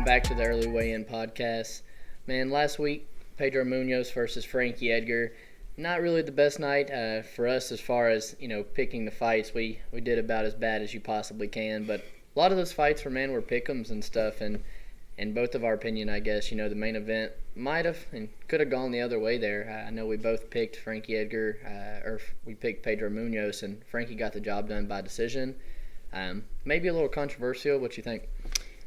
Welcome back to the Early Weigh-In podcast. Man, last week, Pedro Munoz versus Frankie Edgar. Not really the best night for us as far as, picking the fights. We did about as bad as you possibly can, but a lot of those fights were pick-ems and stuff, and in both of our opinion, I guess, the main event might have and could have gone the other way there. I know we both picked Frankie Edgar, or we picked Pedro Munoz, and Frankie got the job done by decision. Maybe a little controversial. What you think?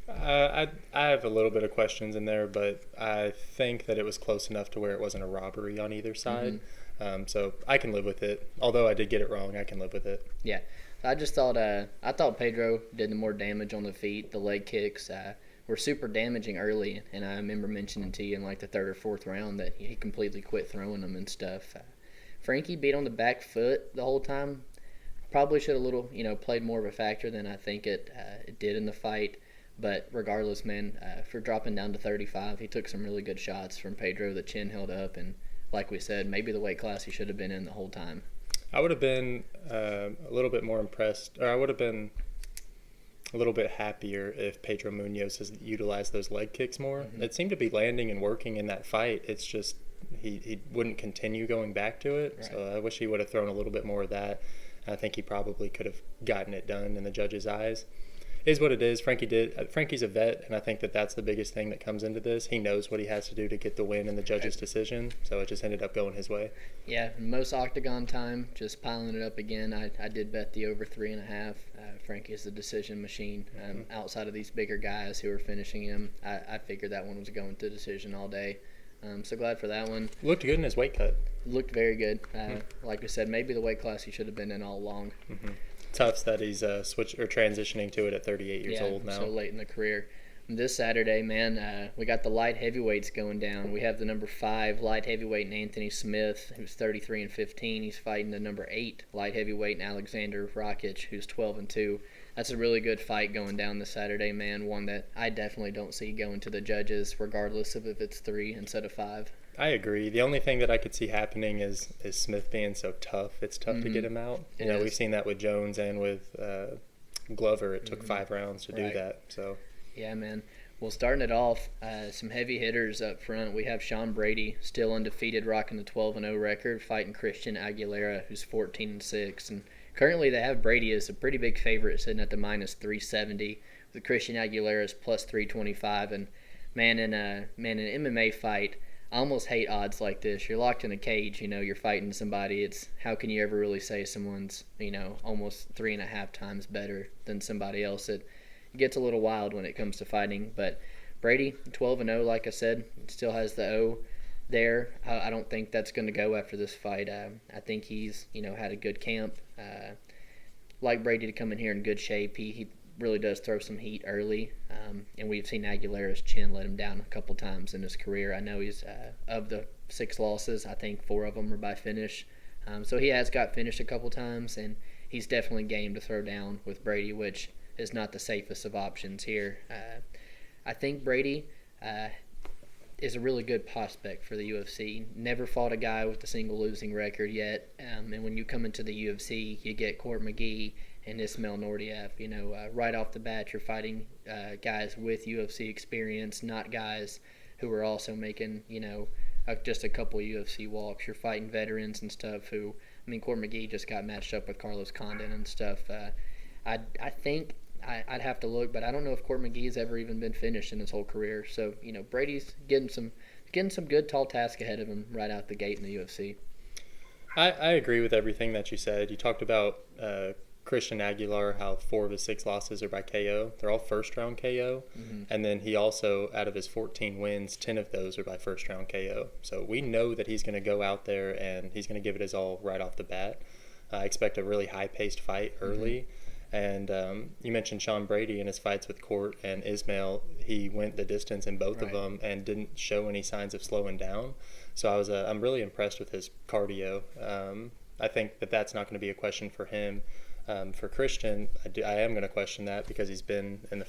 I have a little bit of questions in there, but I think that it was close enough to where it wasn't a robbery on either side. So I can live with it. Although I did get it wrong, I can live with it. Yeah, I just thought Pedro did the more damage on the feet. The leg kicks were super damaging early, and I remember mentioning to you in like the third or fourth round that he completely quit throwing them and stuff. Frankie beat on the back foot the whole time. Probably should have played more of a factor than I think it did in the fight. But regardless, man, for dropping down to 35, he took some really good shots from Pedro. The chin held up, and like we said, maybe the weight class he should have been in the whole time. I would have been a little bit more impressed, or I would have been a little bit happier if Pedro Munoz has utilized those leg kicks more. It seemed to be landing and working in that fight. It's just he wouldn't continue going back to it. Right. So I wish he would have thrown a little bit more of that. I think he probably could have gotten it done in the judge's eyes. Is what it is. Frankie's a vet, and I think that that's the biggest thing that comes into this. He knows what he has to do to get the win in the judge's decision, so it just ended up going his way. Yeah, most octagon time, just piling it up again. I did bet the over 3.5. Frankie is the decision machine. Outside of these bigger guys who are finishing him, I figured that one was going to decision all day. So glad for that one. Looked good in his weight cut. Looked very good. Like we said, maybe the weight class he should have been in all along. Tough that he's transitioning to it at 38 years old now. So late in the career. This Saturday, man, we got the light heavyweights going down. We have the number 5 light heavyweight in Anthony Smith, who's 33-15. He's fighting the number 8 light heavyweight in Aleksander Rakic, who's 12-2. That's a really good fight going down this Saturday, man. One that I definitely don't see going to the judges, regardless of if it's 3 instead of 5. I agree. The only thing that I could see happening is Smith being so tough. It's tough to get him out. We've seen that with Jones and with Glover. It took 5 rounds to do that. So. Yeah, man. Well, starting it off, some heavy hitters up front. We have Sean Brady, still undefeated, rocking the 12-0 record, fighting Christian Aguilera, who's 14-6. And currently they have Brady as a pretty big favorite, sitting at the minus 370, with Christian Aguilera's plus 325. And man, in an MMA fight, I almost hate odds like this. You're locked in a cage, you're fighting somebody. It's how can you ever really say someone's, almost 3.5 times better than somebody else? It gets a little wild when it comes to fighting. But Brady, 12-0, like I said, still has the O there. I don't think that's going to go after this fight. I think he's, had a good camp. Like Brady to come in here in good shape. He really does throw some heat early, and we've seen Aguilera's chin let him down a couple times in his career. I know he's of the 6 losses, I think 4 of them are by finish. So he has got finished a couple times, and he's definitely game to throw down with Brady, which is not the safest of options here. I think Brady is a really good prospect for the UFC. Never fought a guy with a single losing record yet, and when you come into the UFC, you get Court McGee and Ismail Nordiev. Right off the bat, you're fighting guys with UFC experience, not guys who are also making, just a couple of UFC walks. You're fighting veterans and stuff who, Court McGee just got matched up with Carlos Condon and stuff. I think I'd have to look, but I don't know if Court McGee's ever even been finished in his whole career. So, Brady's getting some good tall task ahead of him right out the gate in the UFC. I agree with everything that you said. You talked about Christian Aguilar, how 4 of his 6 losses are by KO. They're all first-round KO. And then he also, out of his 14 wins, 10 of those are by first-round KO. So we know that he's going to go out there and he's going to give it his all right off the bat. I expect a really high-paced fight early. And you mentioned Sean Brady in his fights with Court and Ismail. He went the distance in both of them and didn't show any signs of slowing down. So I'm really impressed with his cardio. I think that's not going to be a question for him. For Christian, I am going to question that because he's been in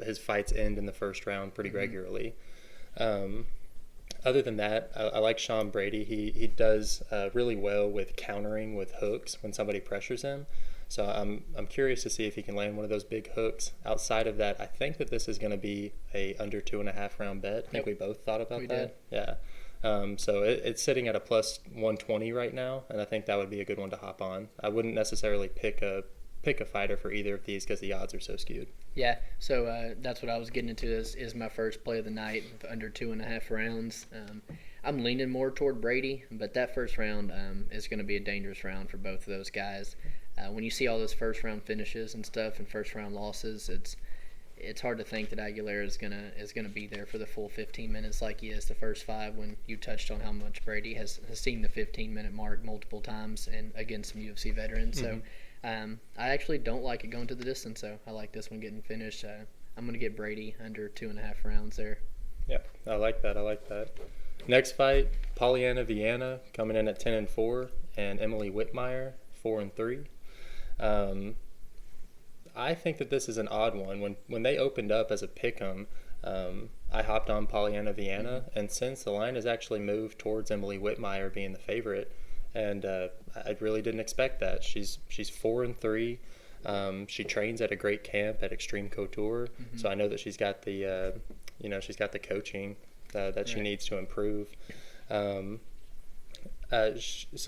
his fights end in the first round pretty regularly. Other than that, I like Sean Brady. He does really well with countering with hooks when somebody pressures him. So I'm curious to see if he can land one of those big hooks. Outside of that, I think that this is going to be a under 2.5 round bet. I think we both thought about that. Yeah. So it's sitting at a plus 120 right now, and I think that would be a good one to hop on. I wouldn't necessarily pick a fighter for either of these because the odds are so skewed. Yeah, so that's what I was getting into is my first play of the night, under 2.5 rounds. I'm leaning more toward Brady, but that first round is going to be a dangerous round for both of those guys. When you see all those first round finishes and stuff and first round losses, it's hard to think that Aguilera is gonna be there for the full 15 minutes like he is the first 5. When you touched on how much Brady has seen the 15-minute mark multiple times and against some UFC veterans. Mm-hmm. So I actually don't like it going to the distance. So I like this one getting finished. I'm gonna get Brady under 2.5 rounds there. Yeah, I like that. Next fight, Polyana Viana coming in at 10-4, and Emily Whitmire 4-3. I think that this is an odd one. When they opened up as a pick'em, I hopped on Polyana Viana, and since the line has actually moved towards Emily Whitmire being the favorite, and I really didn't expect that. She's 4-3. She trains at a great camp at Extreme Couture, so I know that she's got the she's got the coaching that she needs to improve. So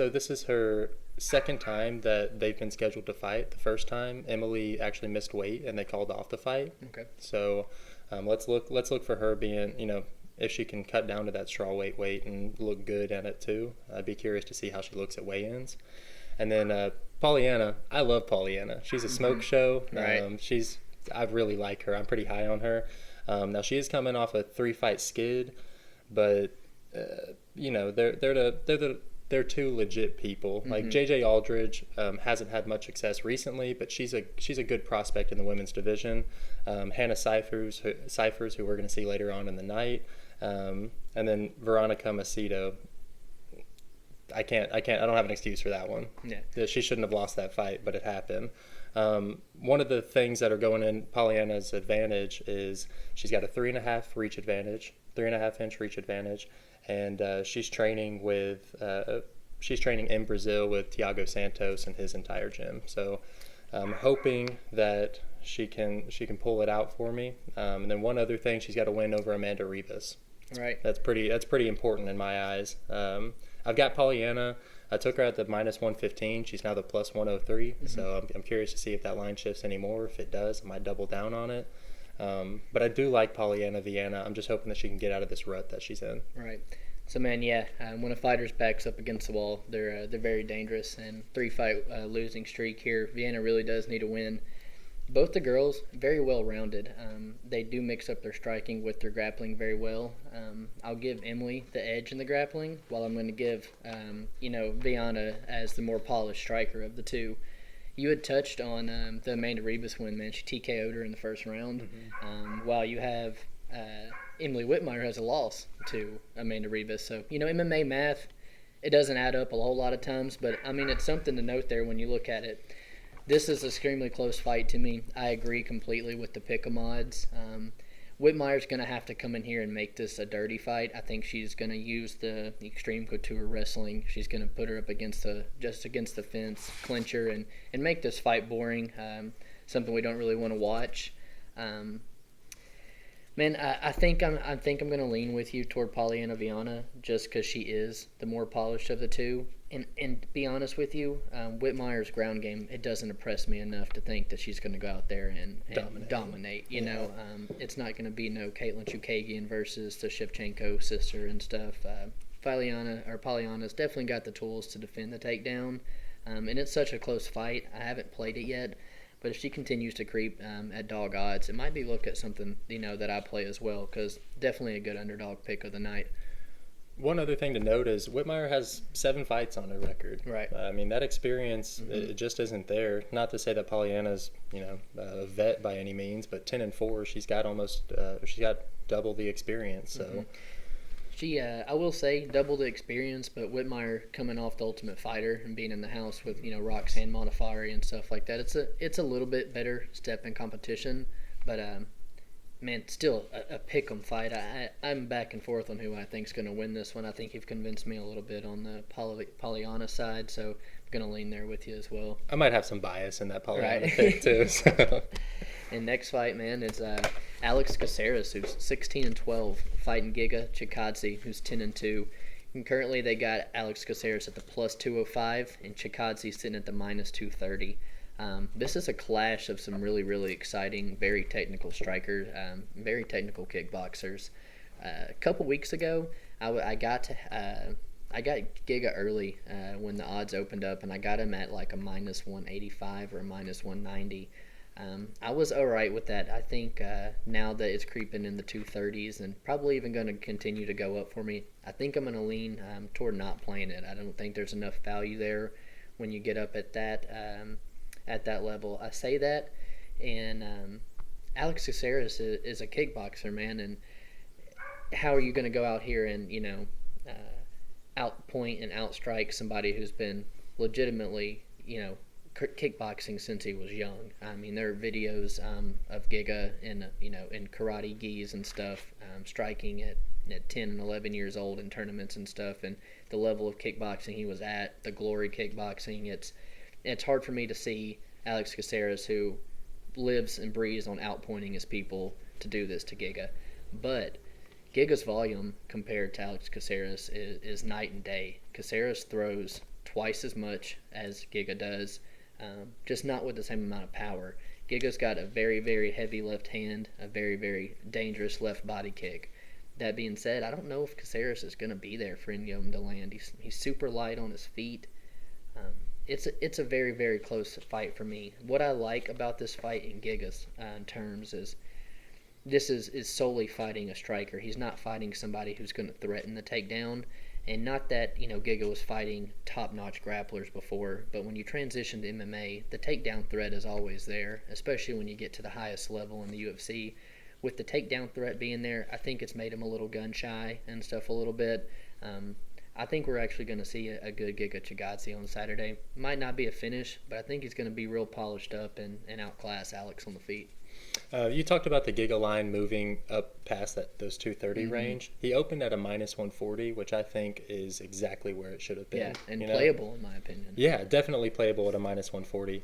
this is her second time that they've been scheduled to fight. The first time, Emily actually missed weight and they called off the fight. Okay. So let's look for her being, if she can cut down to that strawweight weight and look good at it too. I'd be curious to see how she looks at weigh-ins. And then Polyana, I love Polyana. She's a smoke show. Right. I really like her. I'm pretty high on her. Now she is coming off a 3-fight skid, but they're two legit people. Like JJ Aldridge hasn't had much success recently, but she's a good prospect in the women's division. Hannah Cifers, who we're going to see later on in the night, and then Veronica Macedo. I don't have an excuse for that one. Yeah, she shouldn't have lost that fight, but it happened. One of the things that are going in Polyana's advantage is she's got a 3.5 reach advantage, 3.5-inch reach advantage. And she's training in Brazil with Thiago Santos and his entire gym. So I'm hoping that she can pull it out for me. And then one other thing, she's got a win over Amanda Ribas. Right. That's pretty important in my eyes. I've got Polyana. I took her at the -115. She's now the +103. So I'm curious to see if that line shifts anymore. If it does, I might double down on it. But I do like Polyana Viana. I'm just hoping that she can get out of this rut that she's in. Right. So, man, yeah, when a fighter's back's up against the wall, they're very dangerous. And 3-fight losing streak here, Viana really does need a win. Both the girls, very well-rounded. They do mix up their striking with their grappling very well. I'll give Emily the edge in the grappling, while I'm going to give, Viana as the more polished striker of the two. You had touched on the Amanda Ribas win, man. She TKO'd her in the first round. While you have Emily Whitmire has a loss to Amanda Ribas. So, MMA math, it doesn't add up a whole lot of times. But, I mean, it's something to note there when you look at it. This is an extremely close fight to me. I agree completely with the pick'em odds. Whitmire's going to have to come in here and make this a dirty fight. I think she's going to use the Extreme Couture wrestling. She's going to put her up against the fence, clinch her, and make this fight boring, something we don't really want to watch. Man, I think I'm going to lean with you toward Polyana Viana just because she is the more polished of the two. And to be honest with you, Whitmire's ground game, it doesn't impress me enough to think that she's going to go out there and dominate. It's not going to be no Caitlin Chukagian versus the Shevchenko sister and stuff. Polyana's definitely got the tools to defend the takedown. And it's such a close fight. I haven't played it yet. But if she continues to creep at dog odds, it might be look at something, that I play as well, because definitely a good underdog pick of the night. One other thing to note is Whitmire has 7 fights on her record. Right. I mean, that experience, it just isn't there. Not to say that Polyana's, a vet by any means, but 10-4, she's got double the experience. So. She, I will say, double the experience, but Whitmire coming off the Ultimate Fighter and being in the house with, Roxanne Modafferi and stuff like that, it's a little bit better step in competition, but man, still a pick'em fight. I'm back and forth on who I think's going to win this one. I think you've convinced me a little bit on the Polyana side, so I'm gonna lean there with you as well. I might have some bias in that Polyana Right. pick too. So. And next fight, man, is Alex Ceceres, who's 16-12, fighting Giga Chikadze, who's 10-2. And currently, they got Alex Ceceres at the plus 205, and Chikadze sitting at the minus 230. This is a clash of some really, really exciting, very technical strikers, very technical kickboxers. A couple weeks ago, I got Giga early when the odds opened up, and I got him at like a minus 185 or a minus 190. I was all right with that. I think now that it's creeping in the 230s and probably even going to continue to go up for me, I think I'm going to lean toward not playing it. I don't think there's enough value there when you get up at that level. I say that, and Alex Ceceres is a kickboxer, man, and how are you going to go out here and, outpoint and outstrike somebody who's been legitimately, kickboxing since he was young? I mean, there are videos of Giga in karate gis and stuff, striking at 10 and 11 years old in tournaments and stuff, and the level of kickboxing he was at, the glory kickboxing. It's hard for me to see Alex Ceceres, who lives and breathes on outpointing his people, to do this to Giga. But Giga's volume compared to Alex Ceceres is night and day. Ceceres throws twice as much as Giga does, just not with the same amount of power. Giga's got a very, very heavy left hand, a very, very dangerous left body kick. That being said, I don't know if Ceceres is going to be there for Yeon to land. He's super light on his feet. It's a very, very close fight for me. What I like about this fight in Giga's terms is this is solely fighting a striker. He's not fighting somebody who's going to threaten the takedown. And not that, Giga was fighting top-notch grapplers before, but when you transition to MMA, the takedown threat is always there, especially when you get to the highest level in the UFC. With the takedown threat being there, I think it's made him a little gun-shy and stuff a little bit. I think we're actually going to see a good Giga Chikadze on Saturday. Might not be a finish, but I think he's going to be real polished up and outclass Alex on the feet. You talked about the Giga line moving up past those 230 range. He opened at a minus 140, which I think is exactly where it should have been. Yeah, and playable in my opinion. Yeah, definitely playable at a minus 140.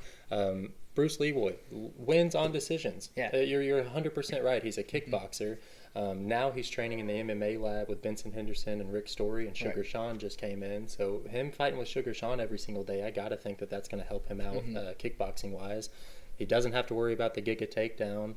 Bruce Leroy wins on decisions. Yeah. You're 100% right. He's a kickboxer. Now he's training in the MMA lab with Benson Henderson and Rick Story, and Sugar Sean just came in. So him fighting with Sugar Sean every single day, I got to think that that's going to help him out kickboxing-wise. He doesn't have to worry about the Giga takedown.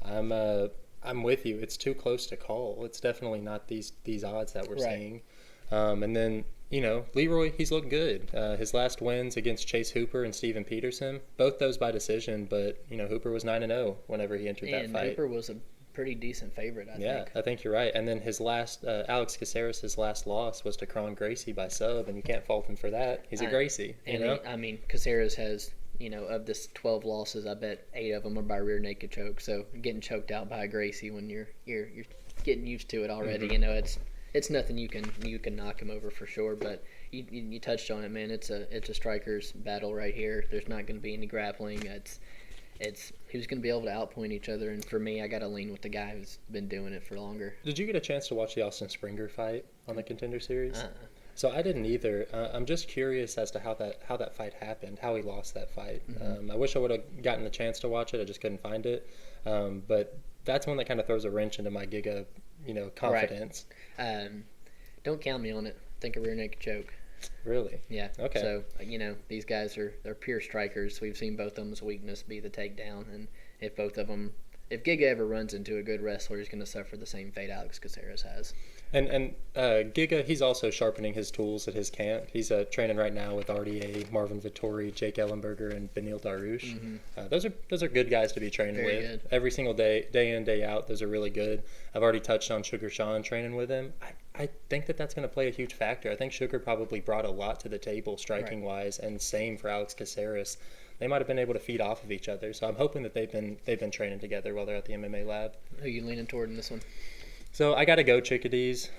I'm with you. It's too close to call. It's definitely not these odds that we're seeing. And then, Leroy, he's looked good. His last wins against Chase Hooper and Steven Peterson, both those by decision, but, Hooper was 9-0 whenever he entered that fight. And Hooper was a pretty decent favorite, I think. Yeah, I think you're right. And then his last, Alex Ceceres' last loss was to Kron Gracie by sub, and you can't fault him for that. He's a Gracie, Ceceres has, of this 12 losses, I bet 8 of them are by rear naked choke. So getting choked out by a Gracie when you're getting used to it already, it's nothing you can knock him over for sure. But you touched on it, man. It's a striker's battle right here. There's not going to be any grappling. It's who's going to be able to outpoint each other, and for me, I got to lean with the guy who's been doing it for longer. Did you get a chance to watch the Austin Springer fight on the Contender Series? So I didn't either. I'm just curious as to how that fight happened, how he lost that fight. I wish I would have gotten the chance to watch it. I just couldn't find it. But that's one that kind of throws a wrench into my Giga, confidence. Right. Don't count me on it. Think a rear naked choke. Really? Yeah. Okay. So, these guys they're pure strikers. We've seen both of them's weakness be the takedown, and if Giga ever runs into a good wrestler, he's going to suffer the same fate Alex Ceceres has. And Giga, he's also sharpening his tools at his camp. He's training right now with RDA, Marvin Vittori, Jake Ellenberger, and Benil Darush. Those are good guys to be training Very with. Good. Every single day in, day out, those are really good. I've already touched on Sugar Sean training with him. I think that's going to play a huge factor. I think Sugar probably brought a lot to the table striking-wise, and same for Alex Ceceres. They might have been able to feed off of each other. So I'm hoping that they've been training together while they're at the MMA lab. Who are you leaning toward in this one? So I got to go Chickadees.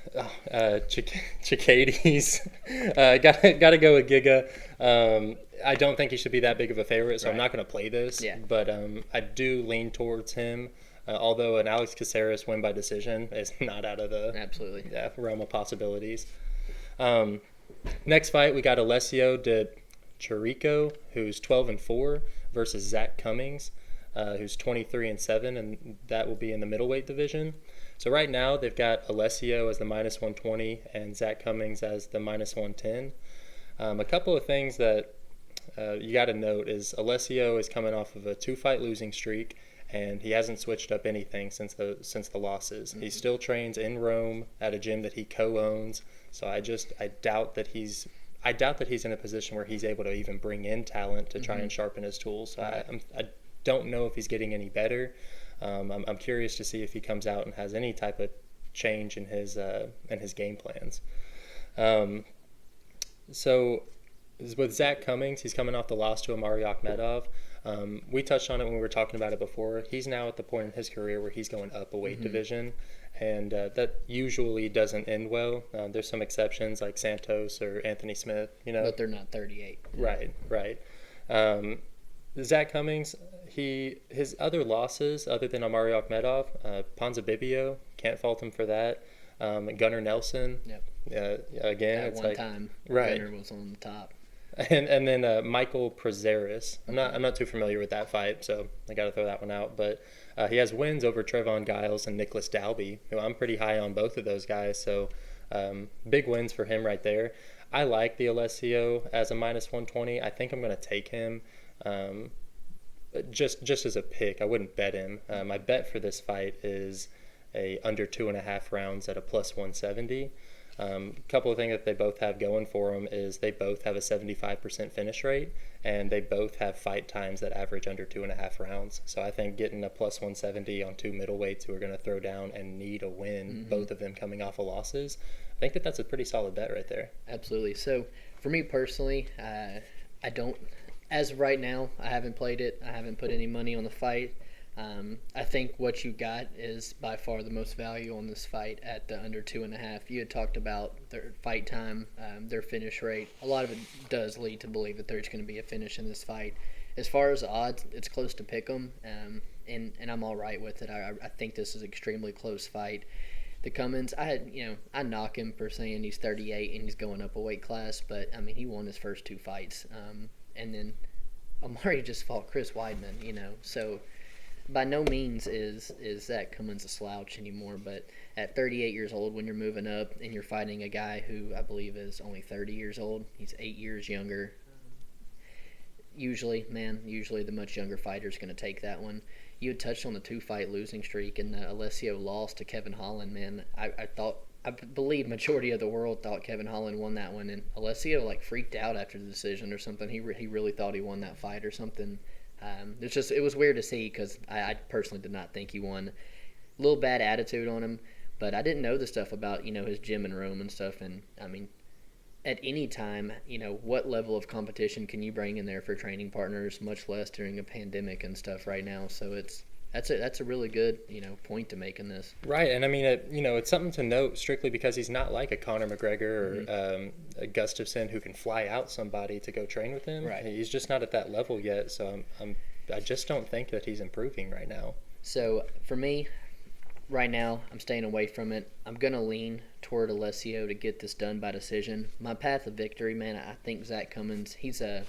Chickadees. Got to go with Giga. I don't think he should be that big of a favorite, so I'm not going to play this. Yeah. But I do lean towards him. Although an Alex Ceceres win by decision is not out of the realm of possibilities. Next fight, we got Alessio de Chirico, who's 12-4, versus Zach Cummings, who's 23-7, and that will be in the middleweight division. So right now they've got Alessio as the -120 and Zach Cummings as the -110. A couple of things that you got to note is Alessio is coming off of a 2-fight losing streak, and he hasn't switched up anything since the losses. Mm-hmm. He still trains in Rome at a gym that he co-owns. So I doubt that he's in a position where he's able to even bring in talent to try and sharpen his tools. So I don't know if he's getting any better. I'm curious to see if he comes out and has any type of change in his game plans. So with Zach Cummings, he's coming off the loss to Amari Akhmedov. We touched on it when we were talking about it before. He's now at the point in his career where he's going up a weight division, and that usually doesn't end well. There's some exceptions like Santos or Anthony Smith, But they're not 38. Right. Zach Cummings, his other losses other than Amari Akhmedov, Ponzinibbio, can't fault him for that. Gunnar Nelson, again, at it's one like time, right. Gunnar was on the top. And then Michael Prazeres. I'm not too familiar with that fight, so I got to throw that one out. But he has wins over Trevon Giles and Nicholas Dalby, who I'm pretty high on both of those guys. So big wins for him right there. I like the Alessio as a -120. I think I'm going to take him just as a pick. I wouldn't bet him. My bet for this fight is a under 2.5 rounds at a +170. A couple of things that they both have going for them is they both have a 75% finish rate, and they both have fight times that average under 2.5 rounds. So I think getting a +170 on two middleweights who are going to throw down and need a win, both of them coming off of losses, I think that's a pretty solid bet right there. Absolutely. So for me personally, I don't, as of right now, I haven't played it. I haven't put any money on the fight. I think what you got is by far the most value on this fight at the under 2.5. You had talked about their fight time, their finish rate. A lot of it does lead to believe that there's going to be a finish in this fight. As far as odds, it's close to pick 'em, and I'm all right with it. I think this is an extremely close fight. The Cummins, I knock him for saying he's 38 and he's going up a weight class, but I mean he won his first two fights, and then Amari just fought Chris Weidman, so. By no means is Zach Cummins a slouch anymore, but at 38 years old, when you're moving up and you're fighting a guy who I believe is only 30 years old, he's 8 years younger. Usually the much younger fighter is going to take that one. You had touched on the 2-fight losing streak, and Alessio lost to Kevin Holland. Man, I believe majority of the world thought Kevin Holland won that one, and Alessio freaked out after the decision or something. He really thought he won that fight or something. It was weird to see because I personally did not think he won. A little bad attitude on him, but I didn't know the stuff about his gym in Rome and stuff. And I mean, at any time, what level of competition can you bring in there for training partners? Much less during a pandemic and stuff right now. So that's a really good point to make in this. Right, and I mean it's something to note strictly because he's not like a Conor McGregor or a Gustafsson who can fly out somebody to go train with him. Right. He's just not at that level yet, so I just don't think that he's improving right now. So for me, right now, I'm staying away from it. I'm gonna lean toward Alessio to get this done by decision. My path of victory, man, I think Zach Cummins. He's a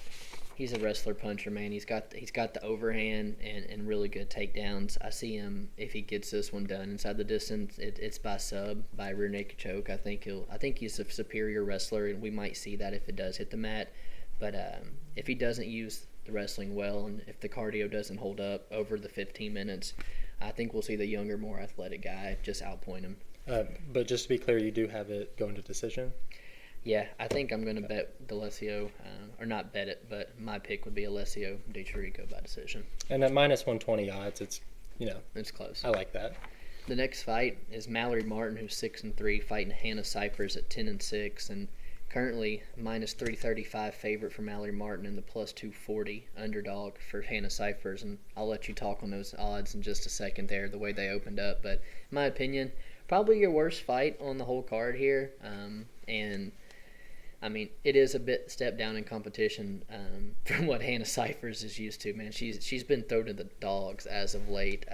wrestler puncher, man. He's got the overhand and really good takedowns. I see him if he gets this one done inside the distance. It's by rear naked choke. I think he's a superior wrestler, and we might see that if it does hit the mat. But if he doesn't use the wrestling well, and if the cardio doesn't hold up over the 15 minutes, I think we'll see the younger, more athletic guy just outpoint him. But just to be clear, you do have it going to decision? Yeah, I think I'm going to bet Alessio, or not bet it, but my pick would be Alessio de Chirico by decision. And at -120 odds, it's it's close. I like that. The next fight is Mallory Martin, who's 6-3, fighting Hannah Cifers at 10-6, and currently -335 favorite for Mallory Martin and the +240 underdog for Hannah Cifers. And I'll let you talk on those odds in just a second there, the way they opened up. But in my opinion, probably your worst fight on the whole card here, and I mean, it is a bit step down in competition from what Hannah Cifers is used to. Man, she's been thrown to the dogs as of late.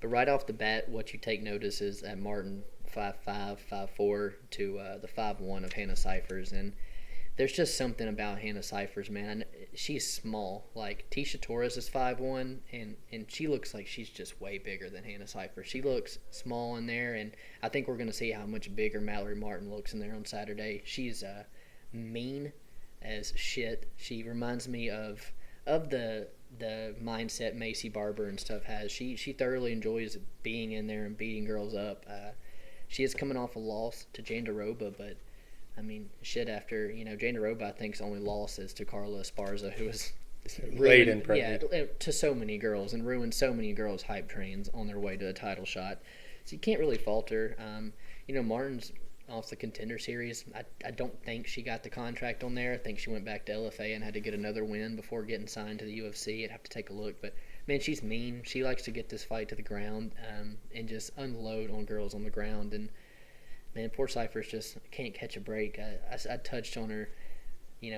But right off the bat, what you take notice is that Martin 5'5", 5'4" to the 5'1" of Hannah Cifers, and there's just something about Hannah Cifers, man. She's small. Like, Tisha Torres is 5'1", and she looks like she's just way bigger than Hannah Cifers. She looks small in there, and I think we're going to see how much bigger Mallory Martin looks in there on Saturday. She's mean as shit. She reminds me of the mindset Macy Barber and stuff has. She thoroughly enjoys being in there and beating girls up. She is coming off a loss to Jandaroba, but I mean, shit, after, Jandaroba, I think's only loss is to Carla Esparza, who was late in pregnant. Yeah, to so many girls and ruined so many girls' hype trains on their way to a title shot. So you can't really falter. Martin's off the Contender Series. I don't think she got the contract on there. I think she went back to LFA and had to get another win before getting signed to the UFC. I'd have to take a look. But, man, she's mean. She likes to get this fight to the ground and just unload on girls on the ground. And, man, poor Cifers just can't catch a break. I touched on her.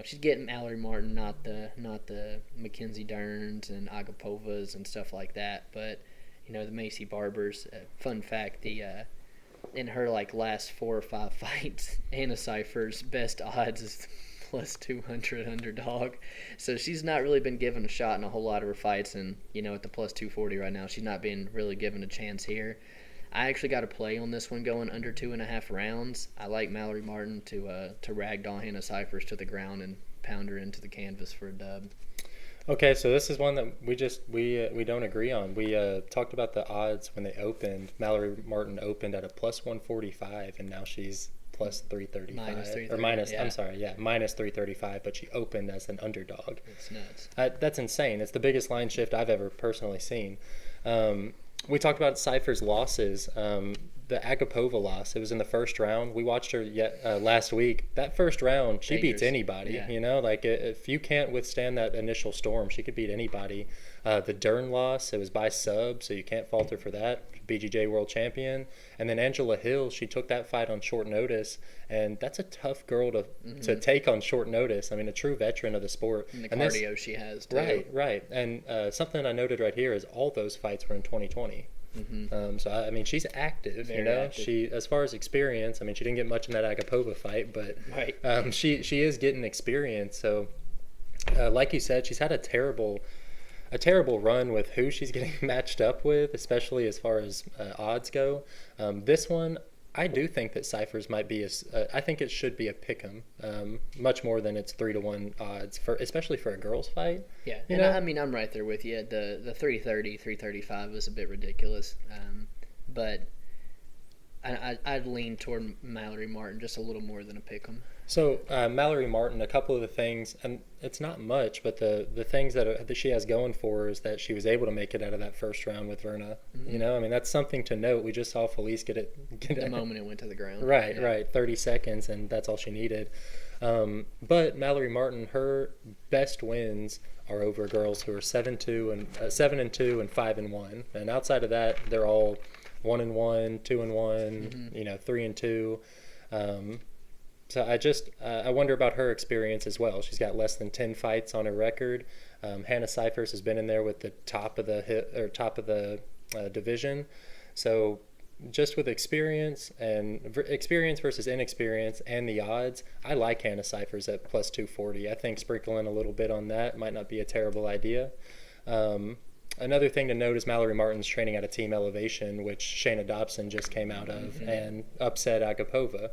She's getting Mallory Martin, not the Mackenzie Derns and Agapovas and stuff like that. But, the Macy Barbers, fun fact, in her last 4 or 5 fights, Hannah Cifers' best odds is plus 200 underdog. So she's not really been given a shot in a whole lot of her fights, and at the plus 240 right now, she's not being really given a chance here. I actually got a play on this one going under 2.5 rounds. I like Mallory Martin to ragdoll Hannah Cifers to the ground and pound her into the canvas for a dub. Okay, so this is one that we don't agree on. We talked about the odds when they opened. Mallory Martin opened at a plus 145, and now she's plus 335. Minus 330. Or minus, yeah. I'm sorry, yeah, minus 335, but she opened as an underdog. It's nuts. That's insane. It's the biggest line shift I've ever personally seen. We talked about Cifers' losses. The Agapova loss, it was in the first round. We watched her last week. That first round, she beats anybody. Yeah. If you can't withstand that initial storm, she could beat anybody. The Dern loss, it was by sub, so you can't falter for that. BJJ world champion. And then Angela Hill, she took that fight on short notice, and that's a tough girl to take on short notice. I mean, a true veteran of the sport. And the cardio she has, too. Right. And something I noted right here is all those fights were in 2020. Mm-hmm. So I mean, she's active. Very active. She, as far as experience, I mean, she didn't get much in that Agapova fight, but right. She is getting experience. So, like you said, she's had a terrible run with who she's getting matched up with, especially as far as odds go. This one, I do think that Cifers might be I think it should be a pick'em, much more than its 3-1 odds especially for a girls fight. Yeah, I mean, I'm right there with you. The 330, 335 was a bit ridiculous, but I'd lean toward Mallory Martin just a little more than a pick'em. So Mallory Martin, a couple of the things, and it's not much, but the things that she has going for her is that she was able to make it out of that first round with Verna. Mm-hmm. I mean, that's something to note. We just saw Felice get the moment it went to the ground. Right, 30 seconds, and that's all she needed. But Mallory Martin, her best wins are over girls who are 7-2 and 5-1, and outside of that, they're all 1-1, 2-1, 3-2. So I wonder about her experience as well. She's got less than 10 fights on her record. Hannah Cifers has been in there with the top of the division. So just with experience versus inexperience and the odds, I like Hannah Cifers at plus 240. I think sprinkling a little bit on that might not be a terrible idea. Another thing to note is Mallory Martin's training out of Team Elevation, which Shayna Dobson just came out of and upset Agapova.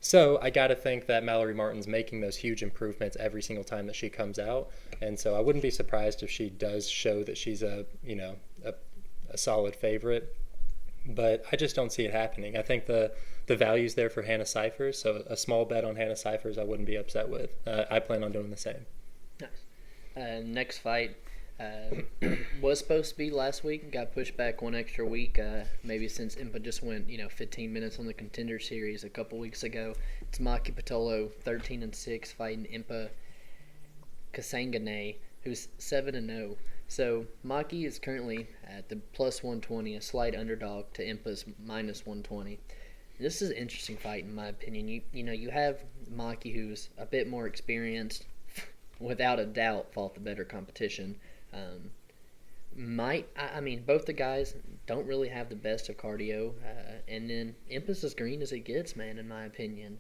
So I got to think that Mallory Martin's making those huge improvements every single time that she comes out, and so I wouldn't be surprised if she does show that she's a solid favorite. But I just don't see it happening. I think the value's there for Hannah Cifers, so a small bet on Hannah Cifers I wouldn't be upset with. I plan on doing the same. Nice. Next fight was supposed to be last week, got pushed back one extra week, maybe since Impa just went 15 minutes on the Contender Series a couple weeks ago. It's Maki Pitolo, 13-6, fighting Impa Kasanganay, who's 7-0. So Maki is currently at the plus 120, a slight underdog to Impa's minus 120. This is an interesting fight in my opinion. You have Maki, who's a bit more experienced, without a doubt fought the better competition. Both the guys don't really have the best of cardio, and then Impa's as green as it gets, man, in my opinion.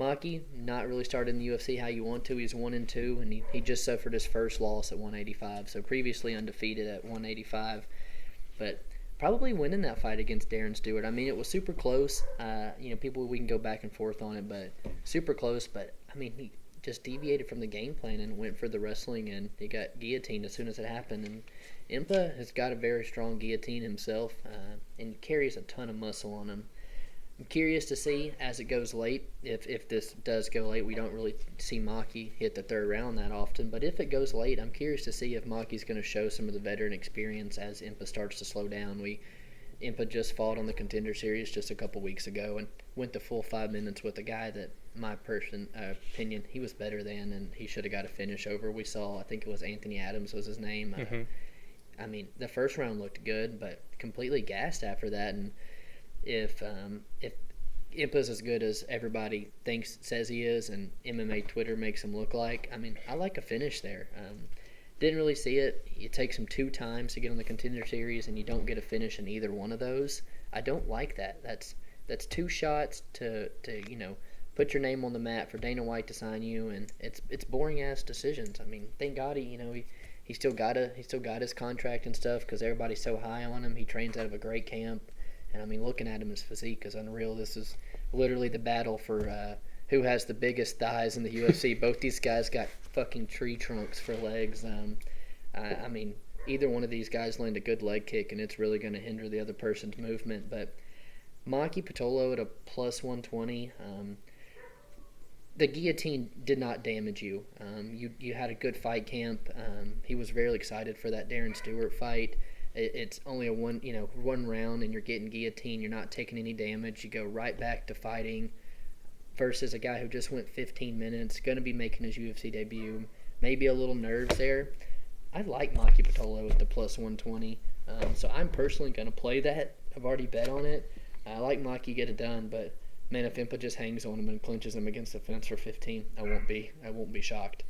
Maki, not really started in the UFC how you want to. He's 1-2, and he just suffered his first loss at 185. So previously undefeated at 185, but probably winning that fight against Darren Stewart. I mean, it was super close. People, we can go back and forth on it, but super close. But I mean, he just deviated from the game plan and went for the wrestling, and he got guillotined as soon as it happened. And Impa has got a very strong guillotine himself, and carries a ton of muscle on him. I'm curious to see as it goes late, if this does go late. We don't really see Maki hit the third round that often, but if it goes late, I'm curious to see if Maki's going to show some of the veteran experience as Impa starts to slow down. Impa just fought on the Contender Series just a couple weeks ago and went the full 5 minutes with a guy that, my opinion, he was better than, and he should have got a finish over. We saw, I think it was Anthony Adams was his name. I mean, the first round looked good, but completely gassed after that. And if Impa's as good as everybody says he is, and MMA Twitter makes him look like, I mean, I like a finish there. Didn't really see it. It takes him 2 times to get on the Contender Series, and you don't get a finish in either one of those. I don't like that. That's 2 shots to put your name on the mat for Dana White to sign you, and it's boring ass decisions. I mean, thank God he still got his contract and stuff because everybody's so high on him. He trains out of a great camp. And, I mean, looking at him, his physique is unreal. This is literally the battle for who has the biggest thighs in the UFC. Both these guys got fucking tree trunks for legs. I mean, either one of these guys land a good leg kick, and it's really going to hinder the other person's movement. But Maki Pitolo at a plus 120, the guillotine did not damage you. You had a good fight camp. He was very excited for that Darren Stewart fight. It's only a one round, and you're getting guillotine. You're not taking any damage. You go right back to fighting versus a guy who just went 15 minutes, going to be making his UFC debut. Maybe a little nerves there. I like Maki Pitolo at the plus 120, so I'm personally going to play that. I've already bet on it. I like Maki get it done, but man, if Impa just hangs on him and clinches him against the fence for 15, I won't be shocked.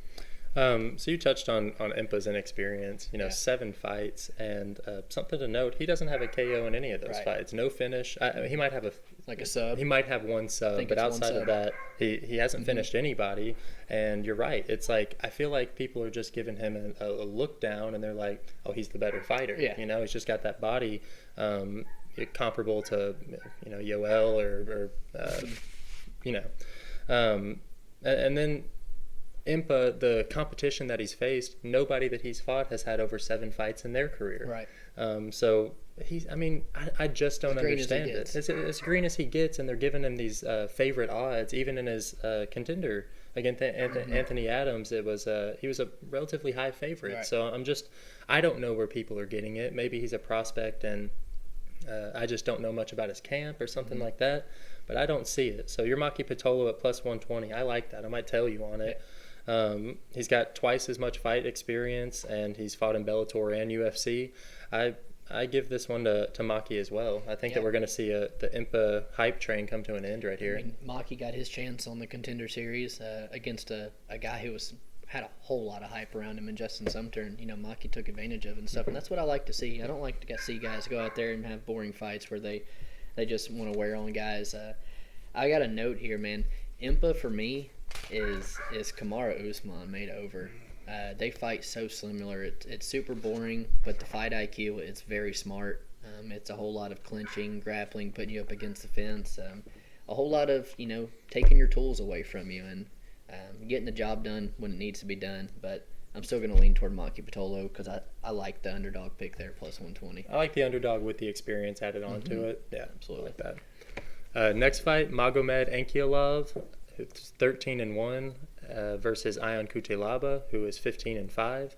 So you touched on Impa's inexperience, 7 fights, and something to note, he doesn't have a KO in any of those fights. No finish. He might have a sub. He might have one sub, but outside of that, he hasn't finished anybody. And you're right. It's like, I feel like people are just giving him a look down, and they're like, oh, he's the better fighter. Yeah. He's just got that body comparable to, Yoel or and then Impa, the competition that he's faced, nobody that he's fought has had over 7 fights in their career. Right. So I just don't understand it. It's as green as he gets, and they're giving him these favorite odds, even in his contender against Anthony Adams. He was a relatively high favorite. Right. So I don't know where people are getting it. Maybe he's a prospect, and I just don't know much about his camp or something like that. But I don't see it. So your Maki Pitolo at plus 120, I like that. I might tell you on it. He's got twice as much fight experience, and he's fought in Bellator and UFC. I give this one to Maki as well. I think that we're going to see the Impa hype train come to an end right here. I mean, Maki got his chance on the Contender Series against a guy who had a whole lot of hype around him, and Justin Sumter, and Maki took advantage of it and stuff. And that's what I like to see. I don't like to see guys go out there and have boring fights where they just want to wear on guys. I got a note here, man. Impa for me is Kamaru Usman made over. They fight so similar. It's super boring, but the fight IQ is very smart. It's a whole lot of clinching, grappling, putting you up against the fence. A whole lot of taking your tools away from you and getting the job done when it needs to be done. But I'm still going to lean toward Maki Pitolo because I like the underdog pick there, plus 120. I like the underdog with the experience added on to it. Yeah, absolutely. I like that. Next fight, Magomed Ankalaev, who's 13-1, versus Yeon Cutelaba, who is 15-5.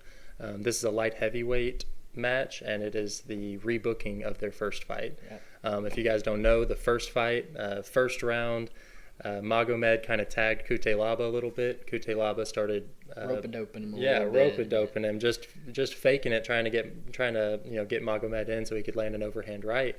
This is a light heavyweight match, and it is the rebooking of their first fight. Yeah. If you guys don't know, the first fight, first round, Magomed kind of tagged Cutelaba a little bit. Cutelaba started rope-a-doping him a little bit. Yeah, rope-a-doping him, just faking it, trying to get Magomed in so he could land an overhand right.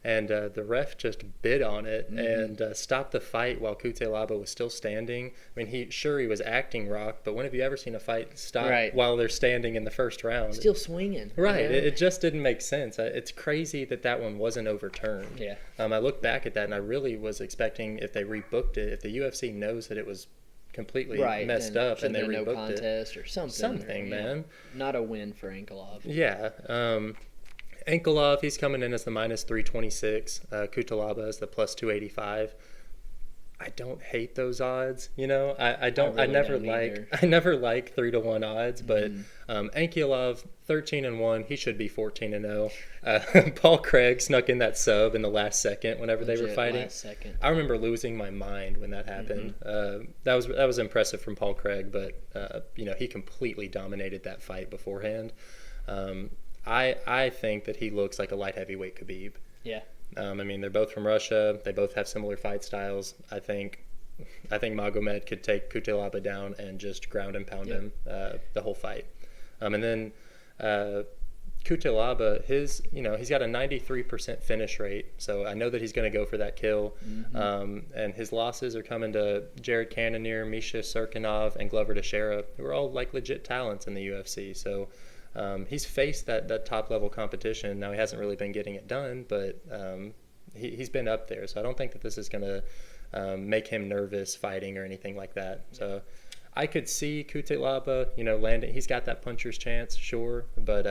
and the ref just bid on it and stopped the fight while Cutelaba was still standing. I mean, he was acting rock, but when have you ever seen a fight stop while they're standing in the first round? Still swinging. Right. It just didn't make sense. It's crazy that one wasn't overturned. Yeah. I looked back at that, and I really was expecting, if they rebooked it, if the UFC knows that it was completely messed up and they rebooked no contest or something, man. Not a win for Ankalaev. Yeah. Ankalaev, he's coming in as the minus 326. Cutelaba is the plus 285. I don't hate those odds, you know. I never like 3-1 odds, but Ankalaev 13-1, he should be 14-0. Paul Craig snuck in that sub in the last second whenever they were fighting. Last second. I remember losing my mind when that happened. That was impressive from Paul Craig, but he completely dominated that fight beforehand. I think that he looks like a light heavyweight Khabib. Yeah. I mean, they're both from Russia. They both have similar fight styles. I think Magomed could take Cutelaba down and just ground and pound him the whole fight. And then Cutelaba, he's got a 93% finish rate, so I know that he's going to go for that kill. And his losses are coming to Jared Cannonier, Misha Serkinov, and Glover Teixeira, who are all like legit talents in the UFC. So he's faced that top level competition. Now he hasn't really been getting it done, but he's been up there. So I don't think that this is going to make him nervous fighting or anything like that. So I could see Cutelaba, landing. He's got that puncher's chance, sure, but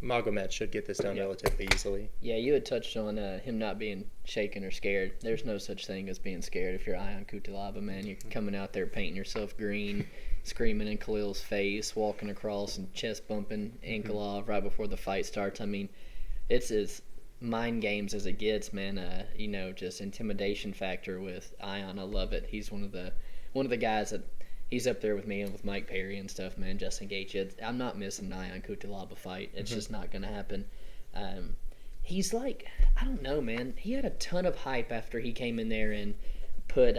Magomed should get this done relatively easily. Yeah, you had touched on him not being shaken or scared. There's no such thing as being scared if you're Ion Cutelaba, man. You're coming out there painting yourself green, screaming in Khalil's face, walking across and chest bumping Ankalaev right before the fight starts. I mean, it's as mind games as it gets, man. Just intimidation factor with Ion. I love it. He's one of the guys that he's up there with me and with Mike Perry and stuff, man. Justin Gaethje. I'm not missing an Ion Cutelaba fight. It's just not going to happen. He's like, I don't know, man. He had a ton of hype after he came in there and put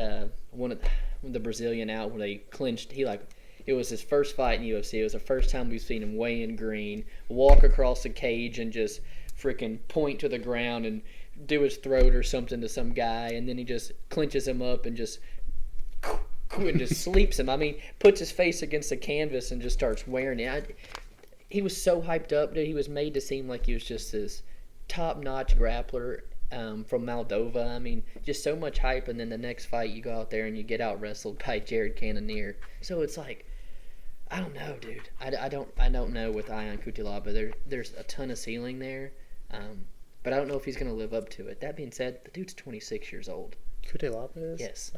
one of the Brazilian out when they clinched. It was his first fight in UFC. It was the first time we've seen him weigh in green, walk across the cage and just freaking point to the ground and do his throat or something to some guy, and then he just clinches him up and just sleeps him. I mean, puts his face against the canvas and just starts wearing it. He was so hyped up, dude. He was made to seem like he was just this top-notch grappler from Moldova. I mean, just so much hype, and then the next fight you go out there and you get out-wrestled by Jared Cannonier. So it's like, I don't know, dude. I don't know with Ion Cutelaba. There's a ton of ceiling there, but I don't know if he's going to live up to it. That being said, the dude's 26 years old. Cutelaba is? Yes.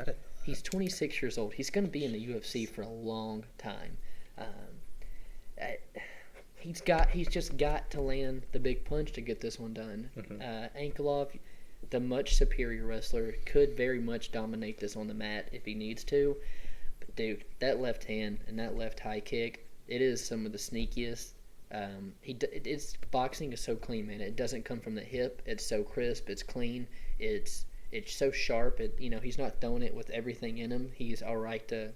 He's 26 years old. He's going to be in the UFC for a long time. He's just got to land the big punch to get this one done. Ankalaev, the much superior wrestler, could very much dominate this on the mat if he needs to. But dude, that left hand and that left high kick, it is some of the sneakiest. Boxing is so clean, man. It doesn't come from the hip. It's so crisp. It's clean. It's so sharp. He's not throwing it with everything in him. He's all right to,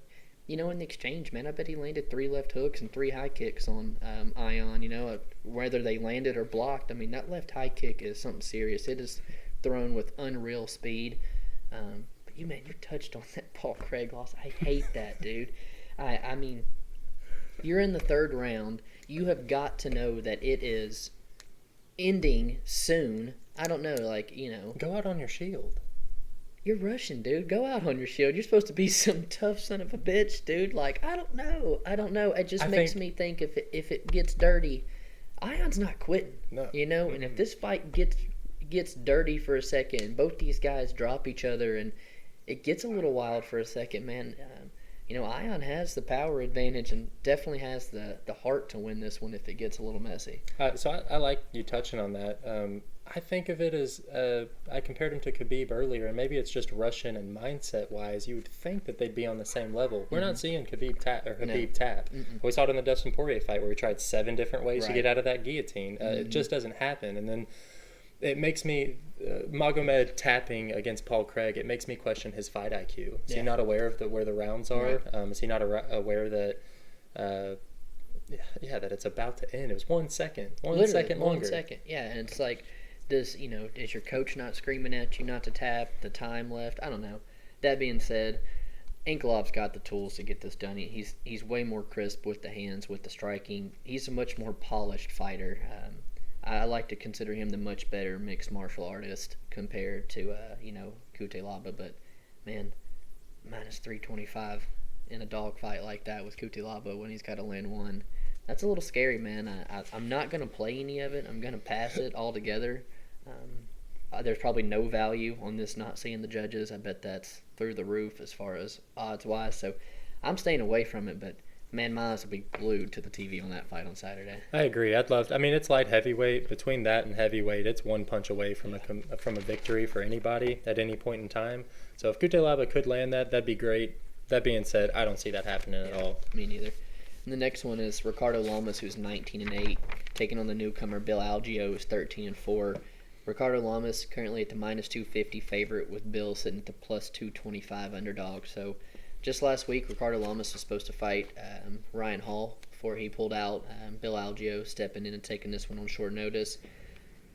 in the exchange, man. I bet he landed 3 left hooks and 3 high kicks on Ion. Whether they landed or blocked. I mean, that left high kick is something serious. It is thrown with unreal speed. But you touched on that Paul Craig loss. I hate that, dude. I mean, you're in the 3rd round. You have got to know that it is ending soon. I don't know, Go out on your shield. You're Russian, dude. Go out on your shield. You're supposed to be some tough son of a bitch, dude. I don't know. It just makes me think if it gets dirty, Ion's not quitting. No. And if this fight gets dirty for a second, both these guys drop each other, and it gets a little wild for a second, man. Ion has the power advantage and definitely has the heart to win this one if it gets a little messy. So I like you touching on that. I think of it as I compared him to Khabib earlier, and maybe it's just Russian and mindset-wise. You would think that they'd be on the same level. We're not seeing Khabib tap. We saw it in the Dustin Poirier fight where he tried 7 different ways to get out of that guillotine. It just doesn't happen. And then it makes me Magomed tapping against Paul Craig. It makes me question his fight IQ. Is he not aware of where the rounds are? Right. Is he not aware that? That it's about to end. It was 1 second. 1 second longer. 1 second. Yeah, and it's like Is your coach not screaming at you not to tap, the time left? I don't know. That being said, Ankalaev's got the tools to get this done. He's way more crisp with the hands, with the striking. He's a much more polished fighter. I like to consider him the much better mixed martial artist compared to Cutelaba. But man, minus 325 in a dogfight like that with Cutelaba when he's got to land one. That's a little scary, man. I'm not going to play any of it. I'm going to pass it altogether. There's probably no value on this not seeing the judges. I bet that's through the roof as far as odds-wise. So I'm staying away from it, but man, my eyes will be glued to the TV on that fight on Saturday. I agree. It's light heavyweight. Between that and heavyweight, it's one punch away from a victory for anybody at any point in time. So if Cutelaba could land that, that'd be great. That being said, I don't see that happening at all. Me neither. And the next one is Ricardo Lamas, who's 19-8, taking on the newcomer Bill Algeo, who's 13-4. Ricardo Lamas currently at the minus 250 favorite, with Bill sitting at the plus 225 underdog. So just last week, Ricardo Lamas was supposed to fight Ryan Hall before he pulled out. Bill Algeo stepping in and taking this one on short notice.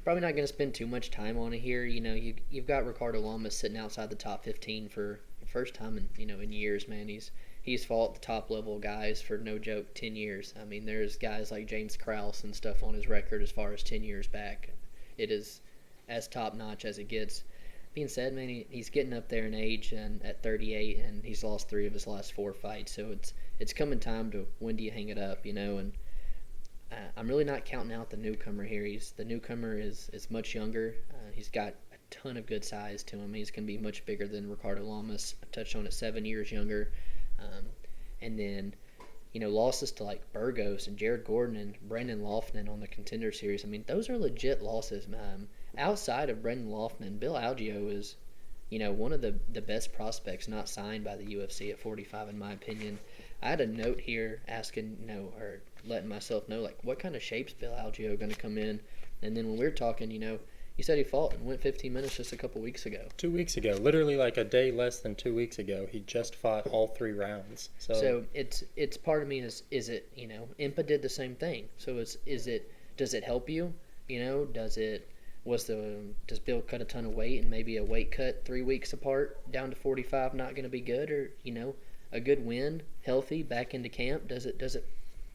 Probably not going to spend too much time on it here. You've got Ricardo Lamas sitting outside the top 15 for the first time in years, man. He's fought the top level guys for, no joke, 10 years. I mean, there's guys like James Krause and stuff on his record as far as 10 years back. It is as top notch as it gets. Being said, man, he's getting up there in age and at 38, and he's lost 3 of his last 4 fights. So it's coming time to, when do you hang it up, and I'm really not counting out the newcomer here. The newcomer is much younger. He's got a ton of good size to him. He's going to be much bigger than Ricardo Lamas. I touched on it, 7 years younger. And then, losses to like Burgos and Jared Gordon and Brendan Loughnane on the Contender Series. I mean, those are legit losses. Outside of Brendan Loughnane, Bill Algeo is, one of the best prospects not signed by the UFC at 45, in my opinion. I had a note here asking, or letting myself know, like, what kind of shape's Bill Algeo going to come in? And then when we were talking, he said he fought and went 15 minutes just a couple weeks ago. 2 weeks ago, literally like a day less than 2 weeks ago, he just fought all 3 rounds. So it's part of me is it, Impa did the same thing. So does it help you? Does Bill cut a ton of weight and maybe a weight cut 3 weeks apart down to 45 not going to be good, or a good win, healthy, back into camp? Does it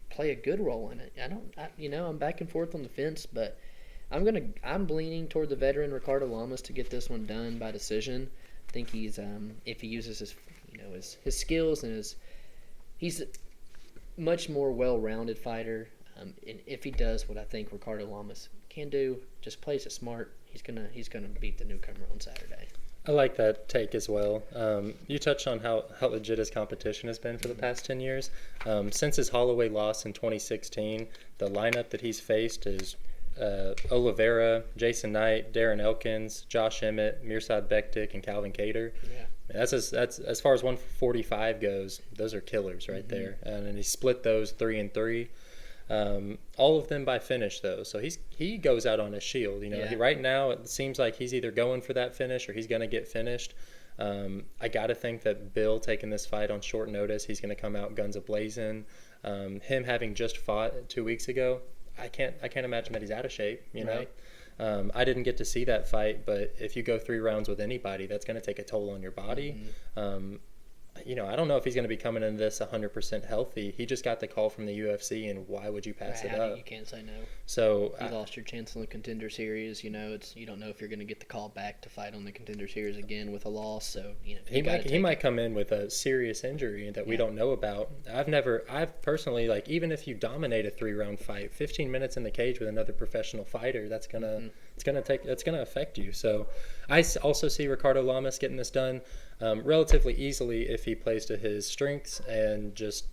play a good role in it? I'm back and forth on the fence, but I'm leaning toward the veteran Ricardo Lamas to get this one done by decision. I think he's if he uses his skills and he's a much more well-rounded fighter. And if he does what I think Ricardo Lamas can do, just plays it smart, he's gonna beat the newcomer on Saturday. I like that take as well. You touched on how legit his competition has been for the past 10 years. Since his Holloway loss in 2016, the lineup that he's faced is Oliveira, Jason Knight, Darren Elkins, Josh Emmett, Mirsad Bektik, and Calvin Kattar. Yeah. That's as far as 145 goes. Those are killers right there. And he split those 3-3. All of them by finish though, so he goes out on a shield. Right now it seems like he's either going for that finish or he's going to get finished. I gotta think that Bill taking this fight on short notice, he's going to come out guns a-blazing. Him having just fought 2 weeks ago, I can't imagine that he's out of shape. Right. I didn't get to see that fight, but if you go 3 rounds with anybody, that's going to take a toll on your body. I don't know if he's going to be coming into this 100% healthy. He just got the call from the UFC, and why would you pass it up? You can't say no. So you lost your chance on the Contender Series. You don't know if you're going to get the call back to fight on the Contender Series again with a loss. So he might come in with a serious injury that we don't know about. I've personally, like, even if you dominate a 3-round fight, 15 minutes in the cage with another professional fighter, that's gonna affect you. So I also see Ricardo Lamas getting this done relatively easily if he plays to his strengths and just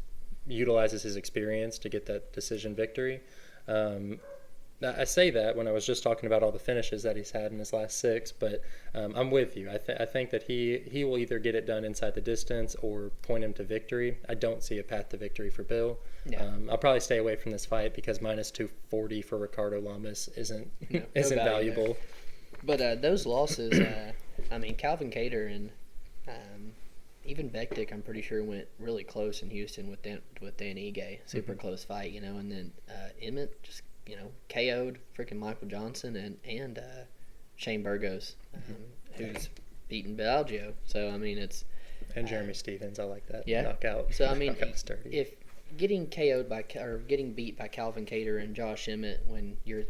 utilizes his experience to get that decision victory. I say that when I was just talking about all the finishes that he's had in his last 6, but I'm with you. I think that he will either get it done inside the distance or point him to victory. I don't see a path to victory for Bill. Yeah. I'll probably stay away from this fight because minus 240 for Ricardo Lamas isn't valuable. But those losses, Calvin Kattar and even Bektik, I'm pretty sure went really close in Houston with Dan Ige, super close fight, and then Emmett just KO'd freaking Michael Johnson and Shane Burgos, who's beaten Algeo. So I mean, it's and Jeremy Stevens. I like that yeah. knockout. So I mean, sturdy. if getting KO'd by or getting beat by Calvin Kattar and Josh Emmett when you're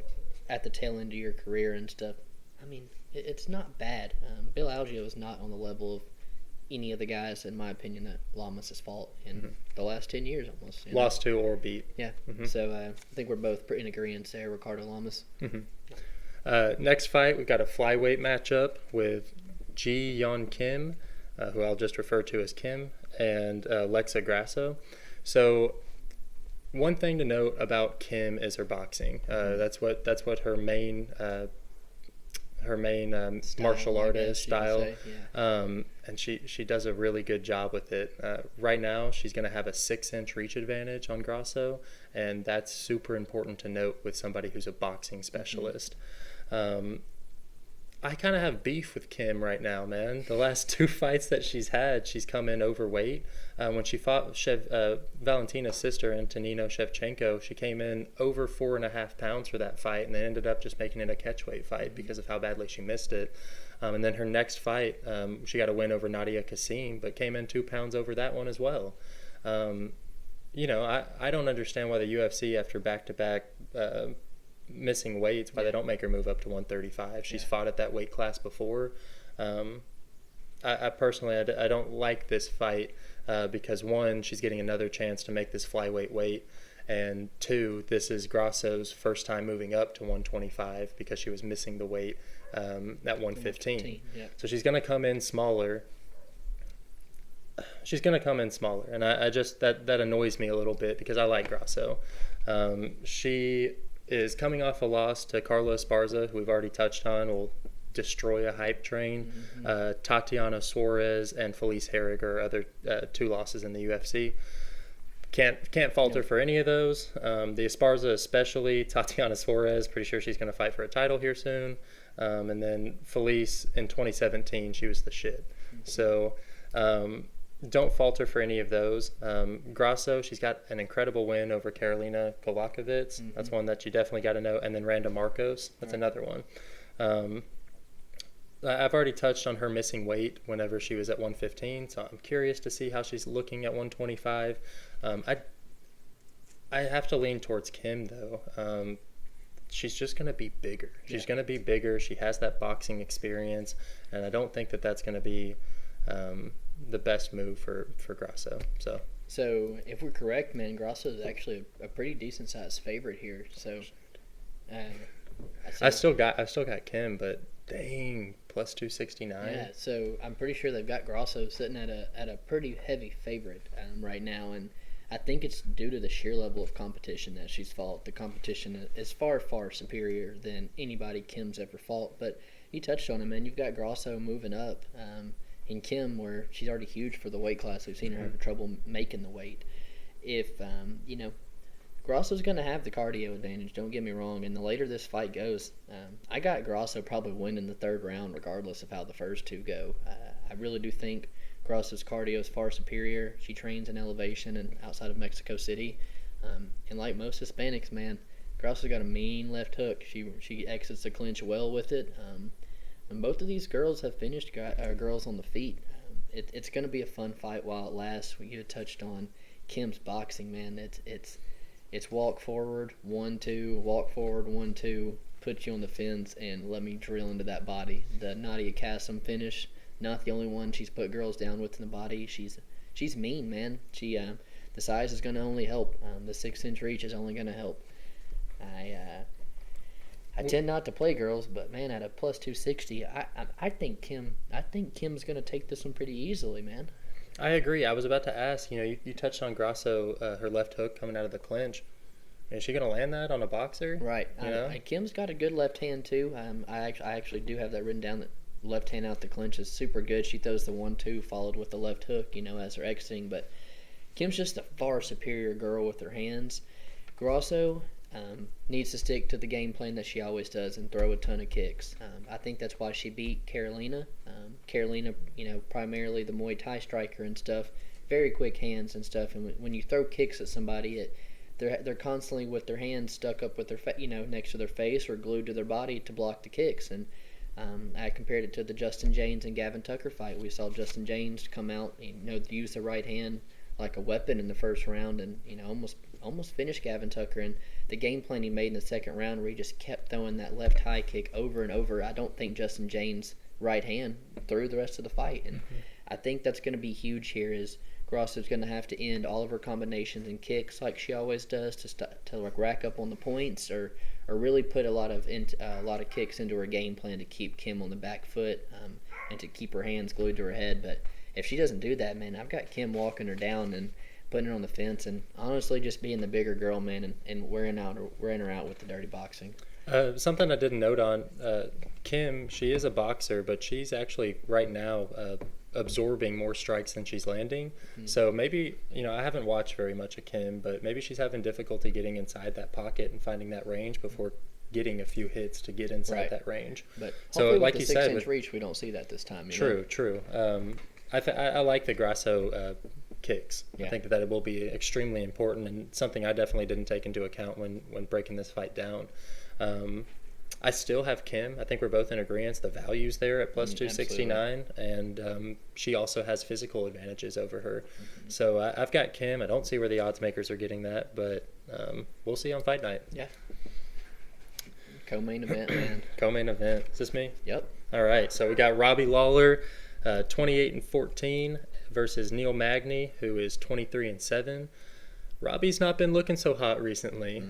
at the tail end of your career and stuff, I mean, it's not bad. Bill Algeo is not on the level of any of the guys, in my opinion, that Lamas has fought in the last 10 years almost. Lost to or beat. Yeah. So I think we're both in agreement there, Ricardo Lamas. Next fight, we've got a flyweight matchup with Yeon Kim, who I'll just refer to as Kim, and Lexa Grasso. So one thing to note about Kim is her boxing. That's what her main martial artist style, and she does a really good job with it. Right now, she's going to have a 6-inch reach advantage on Grasso, and that's super important to note with somebody who's a boxing specialist. I kind of have beef with Kim right now, man. The last 2 fights that she's had, she's come in overweight. When she fought Valentina's sister, Antonina Shevchenko, she came in over 4.5 pounds for that fight, and they ended up just making it a catchweight fight because of how badly she missed it. And then her next fight, she got a win over Nadia Kassim, but came in 2 pounds over that one as well. I don't understand why the UFC, after back-to-back missing weights, why they don't make her move up to 135. She's fought at that weight class before. I personally I don't like this fight because, one, she's getting another chance to make this flyweight weight, and 2, this is Grasso's first time moving up to 125 because she was missing the weight at 115. So she's going to come in smaller. And I just that annoys me a little bit because I like Grasso. She is coming off a loss to Carla Esparza, who we've already touched on, will destroy a hype train. Tatiana Suarez and Felice Herrig are other 2 losses in the UFC. Can't fault her for any of those. The Esparza especially, Tatiana Suarez, pretty sure she's going to fight for a title here soon. And then Felice, in 2017, she was the shit. So don't falter for any of those. Grasso, she's got an incredible win over Karolina Kowalkiewicz. That's one that you definitely got to know. And then Randa Marcos, that's another one. I've already touched on her missing weight whenever she was at 115, so I'm curious to see how she's looking at 125. I have to lean towards Kim, though. She's just going to be bigger. She's going to be bigger. She has that boxing experience, and I don't think that that's going to be the best move for Grasso. So if we're correct, man, Grasso is actually a pretty decent sized favorite here. So I still got Kim, but dang, plus 269. Yeah, so I'm pretty sure they've got Grasso sitting at a pretty heavy favorite right now, and I think it's due to the sheer level of competition that she's fought. The competition is far, far superior than anybody Kim's ever fought. But you touched on it, man. You've got Grasso moving up. In Kim, where she's already huge for the weight class, we've seen her have trouble making the weight. If Grasso's going to have the cardio advantage, don't get me wrong, and the later this fight goes, I got Grasso probably winning the 3rd round regardless of how the first 2 go. I really do think Grasso's cardio is far superior. She trains in elevation and outside of Mexico City, and like most Hispanics, man, Grasso's got a mean left hook. She exits the clinch well with it. And both of these girls have finished girls on the feet. It's going to be a fun fight while it lasts. You touched on Kim's boxing, man. It's walk forward, 1-2, walk forward, 1-2, put you on the fence, and let me drill into that body. The Nadia Kassim finish, not the only one she's put girls down with in the body. She's mean, man. The size is going to only help. The 6-inch reach is only going to help. I tend not to play girls, but man, at a plus 260, I think Kim's gonna take this one pretty easily, man. I agree. I was about to ask. You touched on Grasso, her left hook coming out of the clinch. Is she gonna land that on a boxer? Right. Kim's got a good left hand too. I actually do have that written down. That left hand out the clinch is super good. She throws the 1-2 followed with the left hook, as they're exiting. But Kim's just a far superior girl with her hands. Grasso needs to stick to the game plan that she always does and throw a ton of kicks. I think that's why she beat Karolina. Karolina, primarily the Muay Thai striker and stuff, very quick hands and stuff. And when you throw kicks at somebody, they're constantly with their hands stuck up with their next to their face or glued to their body to block the kicks. And I compared it to the Justin James and Gavin Tucker fight. We saw Justin James come out, use the right hand like a weapon in the first round, and almost finished Gavin Tucker. And the game plan he made in the second round, where he just kept throwing that left high kick over and over, I don't think Justin James' right hand through the rest of the fight. And I think that's going to be huge here. Is Grasso's going to have to end all of her combinations and kicks like she always does to rack up on the points, or really put a lot of kicks into her game plan to keep Kim on the back foot, and to keep her hands glued to her head. But if she doesn't do that, man, I've got Kim walking her down and putting her on the fence, and honestly just being the bigger girl, man, and wearing her out with the dirty boxing. Something I didn't note on, Kim, she is a boxer, but she's actually right now absorbing more strikes than she's landing. So maybe, I haven't watched very much of Kim, but maybe she's having difficulty getting inside that pocket and finding that range before getting a few hits to get inside that range. But so with like the you said, 6-inch reach, we don't see that this time. True. I like the Grasso kicks. I think that it will be extremely important, and something I definitely didn't take into account when breaking this fight down. I still have Kim. I think we're both in agreement. The value's there at plus 269, and she also has physical advantages over her. So I've got Kim. I don't see where the odds makers are getting that, but we'll see on fight night. Yeah. Co-main event, man. Co-main event. Is this me? Yep. All right. So we got Robbie Lawler, 28-14, versus Neil Magny, who is 23-7. Robbie's not been looking so hot recently.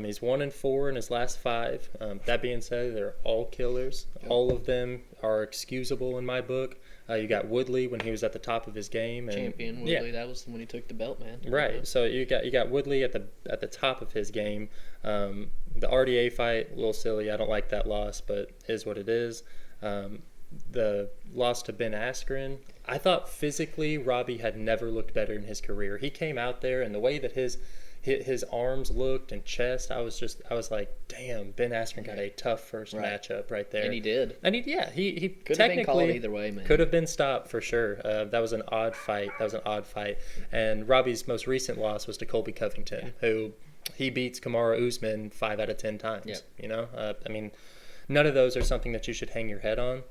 He's 1-4 in his last 5. That being said, they're all killers. All of them are excusable in my book. You got Woodley when he was at the top of his game, and Champion Woodley. That was when he took the belt, man. Right. So you got Woodley at the top of his game. The RDA fight, a little silly. I don't like that loss, but is what it is. The loss to Ben Askren, I thought physically Robbie had never looked better in his career. He came out there, and the way that his arms looked and chest, I was like, damn, Ben Askren got a tough first matchup right there. And he did. And he could technically have been called either way, man. Could have been stopped for sure. That was an odd fight. And Robbie's most recent loss was to Colby Covington, who he beats Kamaru Usman 5 out of 10 times. I mean, none of those are something that you should hang your head on.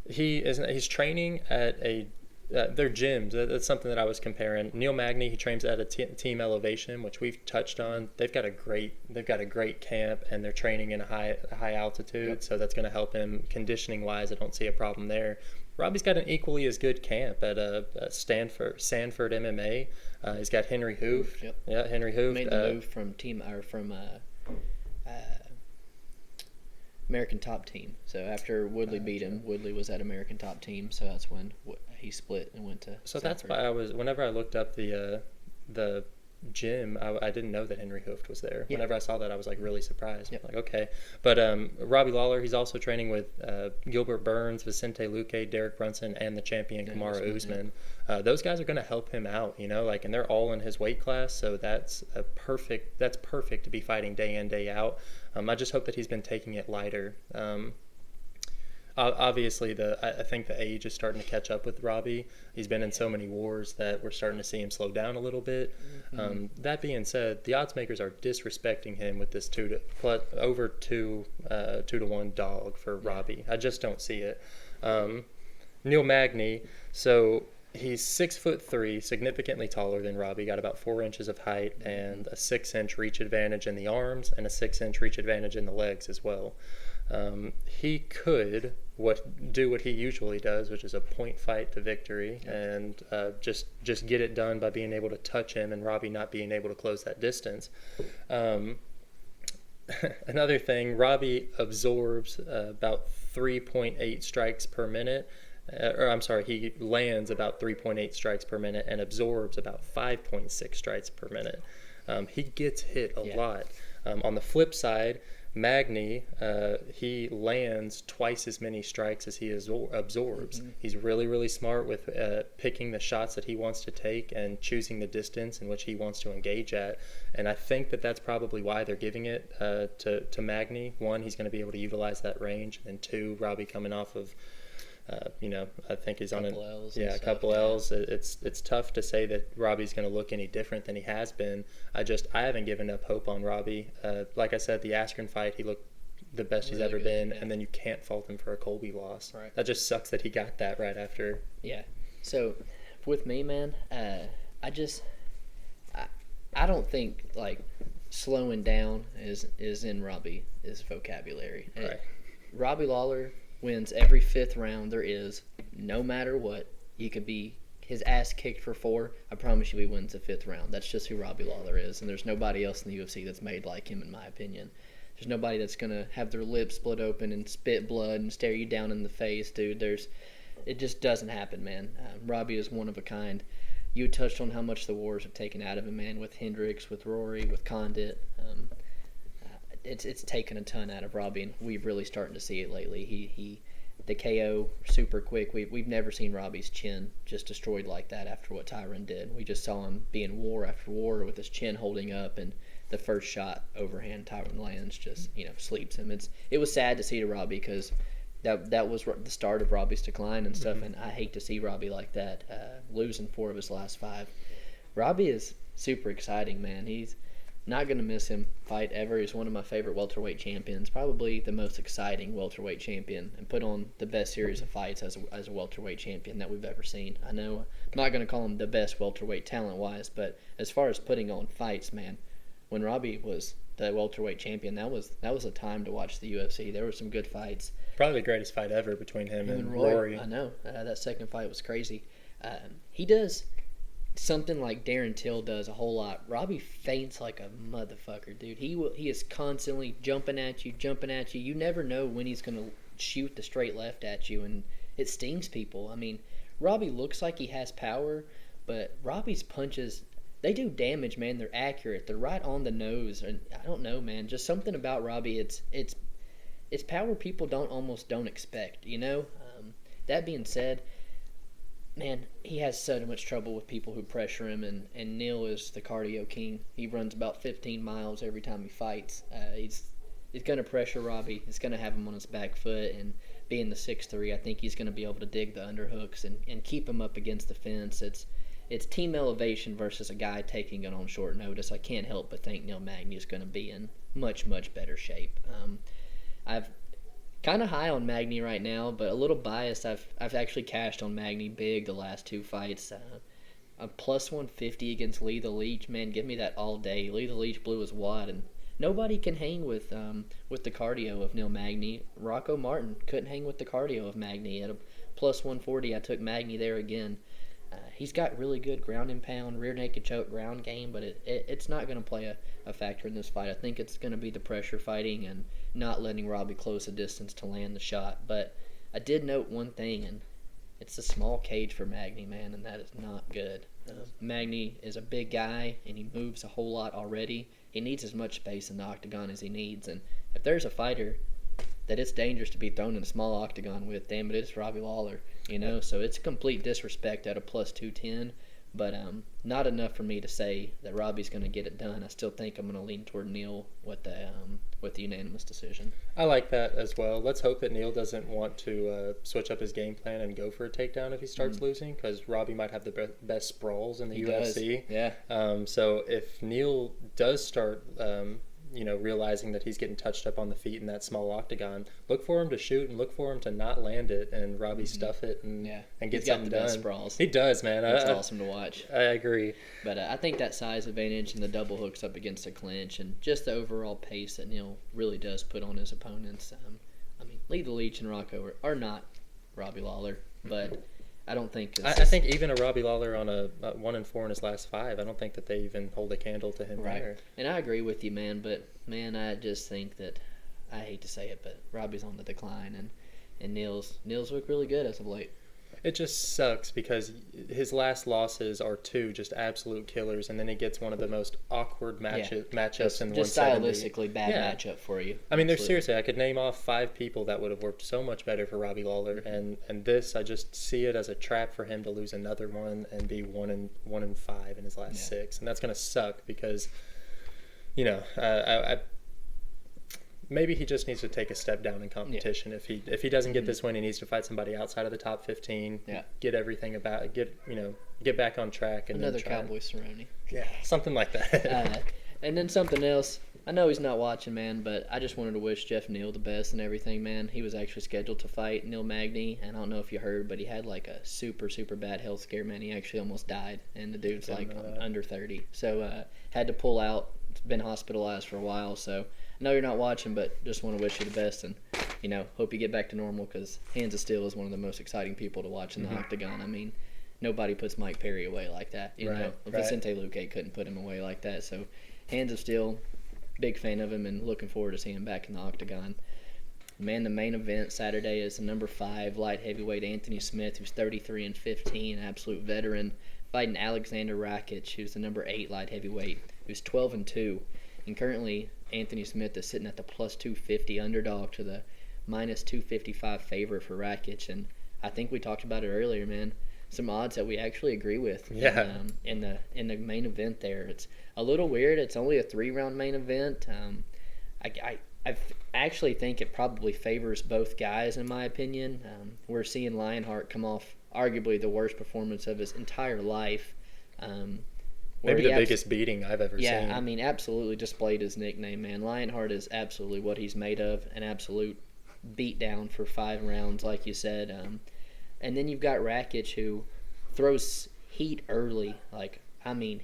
He's training at their gyms. That's something that I was comparing. Neil Magny, he trains at a Team Elevation, which we've touched on. They've got a great camp, and they're training in a high altitude, so that's going to help him conditioning wise. I don't see a problem there. Robbie's got an equally as good camp at Sanford MMA. He's got Henry Hoof. Yep. Yeah, Henry Hoof made the move from American Top Team. So after Woodley beat him, Woodley was at American Top Team. So that's when he split and went to. So Sanford. that's why whenever I looked up the gym, I didn't know that Henry Hooft was there. Yeah. Whenever I saw that, I was like really surprised. Yep. Like, okay. But Robbie Lawler, he's also training with Gilbert Burns, Vicente Luque, Derek Brunson, and the champion Kamaru Usman. Those guys are going to help him out, and they're all in his weight class. So that's perfect to be fighting day in, day out. I just hope that he's been taking it lighter. Obviously, I think the age is starting to catch up with Robbie. He's been in so many wars that we're starting to see him slow down a little bit. That being said, the odds makers are disrespecting him with this over 2 to 1 dog for Robbie. I just don't see it. Neil Magny, so he's 6'3", significantly taller than Robbie. Got about 4 inches of height and a 6-inch reach advantage in the arms and a 6-inch reach advantage in the legs as well. He could do what he usually does, which is a point fight to victory, and just get it done by being able to touch him and Robbie not being able to close that distance. Another thing, Robbie absorbs about 3.8 strikes per minute. He lands about 3.8 strikes per minute and absorbs about 5.6 strikes per minute. He gets hit a lot. On the flip side, Magny, he lands twice as many strikes as he absorbs. He's really, really smart with picking the shots that he wants to take and choosing the distance in which he wants to engage at. And I think that that's probably why they're giving it to Magny. 1, he's going to be able to utilize that range, and 2, Robbie coming off of I think he's on a couple L's. It's tough to say that Robbie's going to look any different than he has been. I haven't given up hope on Robbie. Like I said, the Askren fight, he looked the best he's ever been, and then you can't fault him for a Colby loss. Right. That just sucks that he got that right after. Yeah. So, with me, man, I don't think like slowing down is in Robbie's vocabulary. Right. Robbie Lawler wins every 5th round there is, no matter what. He could be his ass kicked for 4. I promise you he wins the 5th round. That's just who Robbie Lawler is, and there's nobody else in the UFC that's made like him, in my opinion. There's nobody that's going to have their lips split open and spit blood and stare you down in the face, dude. It just doesn't happen, man. Robbie is one of a kind. You touched on how much the wars have taken out of him, man, with Hendricks, with Rory, with Condit. It's taken a ton out of Robbie, and we've really starting to see it lately. The KO super quick. We've never seen Robbie's chin just destroyed like that after what Tyron did. We just saw him being war after war with his chin holding up, and the first shot overhand Tyron lands just sleeps him. It was sad to see to Robbie because that was the start of Robbie's decline and stuff, and I hate to see Robbie like that, losing 4 of his last 5. Robbie is super exciting, man. He's not going to miss him fight ever. He's one of my favorite welterweight champions, probably the most exciting welterweight champion, and put on the best series of fights as a welterweight champion that we've ever seen. I know I'm not going to call him the best welterweight talent-wise, but as far as putting on fights, man, when Robbie was the welterweight champion, that was a time to watch the UFC. There were some good fights. Probably the greatest fight ever between him and Rory. I know. That second fight was crazy. He does something like Darren Till does a whole lot. Robbie feints like a motherfucker, dude. He is constantly jumping at you. You never know when he's going to shoot the straight left at you, and it stings people. I mean, Robbie looks like he has power, but Robbie's punches, they do damage, man. They're accurate. They're right on the nose. And I don't know, man. Just something about Robbie. It's power people don't expect, That being said, man, he has so much trouble with people who pressure him, and Neil is the cardio king. He runs about 15 miles every time he fights. He's going to pressure Robbie. He's going to have him on his back foot, and being the 6'3", I think he's going to be able to dig the underhooks and keep him up against the fence. It's team elevation versus a guy taking it on short notice. I can't help but think Neil Magny is going to be in much, much better shape. I've kind of high on Magny right now, but a little biased. I've actually cashed on Magny big the last 2 fights. A plus 150 against Lee the Leech, man, give me that all day. Lee the Leech blew his wad, and nobody can hang with the cardio of Neil Magny. Rocco Martin couldn't hang with the cardio of Magny. At a plus 140, I took Magny there again. He's got really good ground and pound, rear naked choke ground game, but it's not going to play a factor in this fight. I think it's going to be the pressure fighting and not letting Robbie close the distance to land the shot. But I did note one thing, and it's a small cage for Magny, man, and that is not good. Magny is a big guy, and he moves a whole lot already. He needs as much space in the octagon as he needs, and if there's a fighter that it's dangerous to be thrown in a small octagon with, damn it, it's Robbie Lawler, so it's complete disrespect at a plus 210, but not enough for me to say that Robbie's going to get it done. I still think I'm going to lean toward Neil with the unanimous decision. I like that as well. Let's hope that Neil doesn't want to switch up his game plan and go for a takedown if he starts losing, because Robbie might have the best sprawls in the UFC. Does. Yeah. So if Neil does start realizing that he's getting touched up on the feet in that small octagon, look for him to shoot and look for him to not land it and Robbie stuff it and get something done. Best sprawls. He does, man. It's awesome to watch. I agree. But I think that size advantage and the double hooks up against the clinch and just the overall pace that Neil really does put on his opponents. Lee the Leech and Rocco are not Robbie Lawler, but I don't think. I think even a Robbie Lawler on a 1-4 in his last 5, I don't think that they even hold a candle to him. Right. There. And I agree with you, man. But man, I just think that I hate to say it, but Robbie's on the decline, and Neil's look really good as of late. It just sucks because his last losses are 2 just absolute killers, and then he gets one of the most awkward matchups in the 170. Just stylistically bad matchup for you. There's seriously, I could name off 5 people that would have worked so much better for Robbie Lawler, and this, I just see it as a trap for him to lose another one and be 1-5 in his last 6, and that's gonna suck because, maybe he just needs to take a step down in competition. Yeah. If he doesn't get this win, he needs to fight somebody outside of the top 15. Yeah. Get everything get back on track. And another Cowboy Cerrone. Yeah, something like that. And then something else. I know he's not watching, man, but I just wanted to wish Jeff Neal the best and everything, man. He was actually scheduled to fight Neil Magny, and I don't know if you heard, but he had like a super, super bad health scare, man. He actually almost died, and the dude's like under 30. So had to pull out. It's been hospitalized for a while, so I know you're not watching, but just want to wish you the best, and, hope you get back to normal, because Hands of Steel is one of the most exciting people to watch in the octagon. I mean, nobody puts Mike Perry away like that. You know, Vicente Luque couldn't put him away like that, so Hands of Steel, big fan of him and looking forward to seeing him back in the octagon. Man, the main event Saturday is the number 5 light heavyweight Anthony Smith, who's 33-15, absolute veteran, fighting Aleksander Rakic, who's the number 8 light heavyweight, who's 12-2. And currently, Anthony Smith is sitting at the plus 250 underdog to the minus 255 favorite for Rakic. And I think we talked about it earlier, man. Some odds that we actually agree with. Yeah. In the main event there, it's a little weird. It's only a 3-round main event. I actually think it probably favors both guys, in my opinion. We're seeing Lionheart come off arguably the worst performance of his entire life. Maybe the biggest beating I've ever seen. Yeah, I mean, absolutely displayed his nickname, man. Lionheart is absolutely what he's made of, an absolute beatdown for 5 rounds, like you said. And then you've got Rakic, who throws heat early,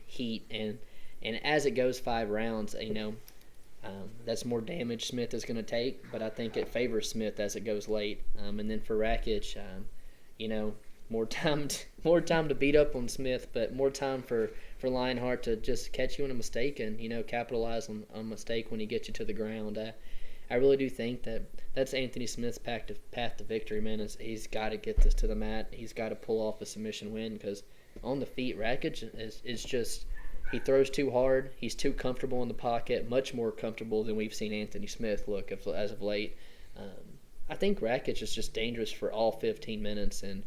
heat. And as it goes 5 rounds, that's more damage Smith is going to take, but I think it favors Smith as it goes late. And then for Rakic, more time to beat up on Smith, but more time for Lionheart to just catch you in a mistake and, capitalize on a mistake when he gets you to the ground. I really do think that's Anthony Smith's path to victory, man. He's got to get this to the mat. He's got to pull off a submission win, because on the feet, Rakic is just – he throws too hard. He's too comfortable in the pocket, much more comfortable than we've seen Anthony Smith look as of late. I think Rakic is just dangerous for all 15 minutes, and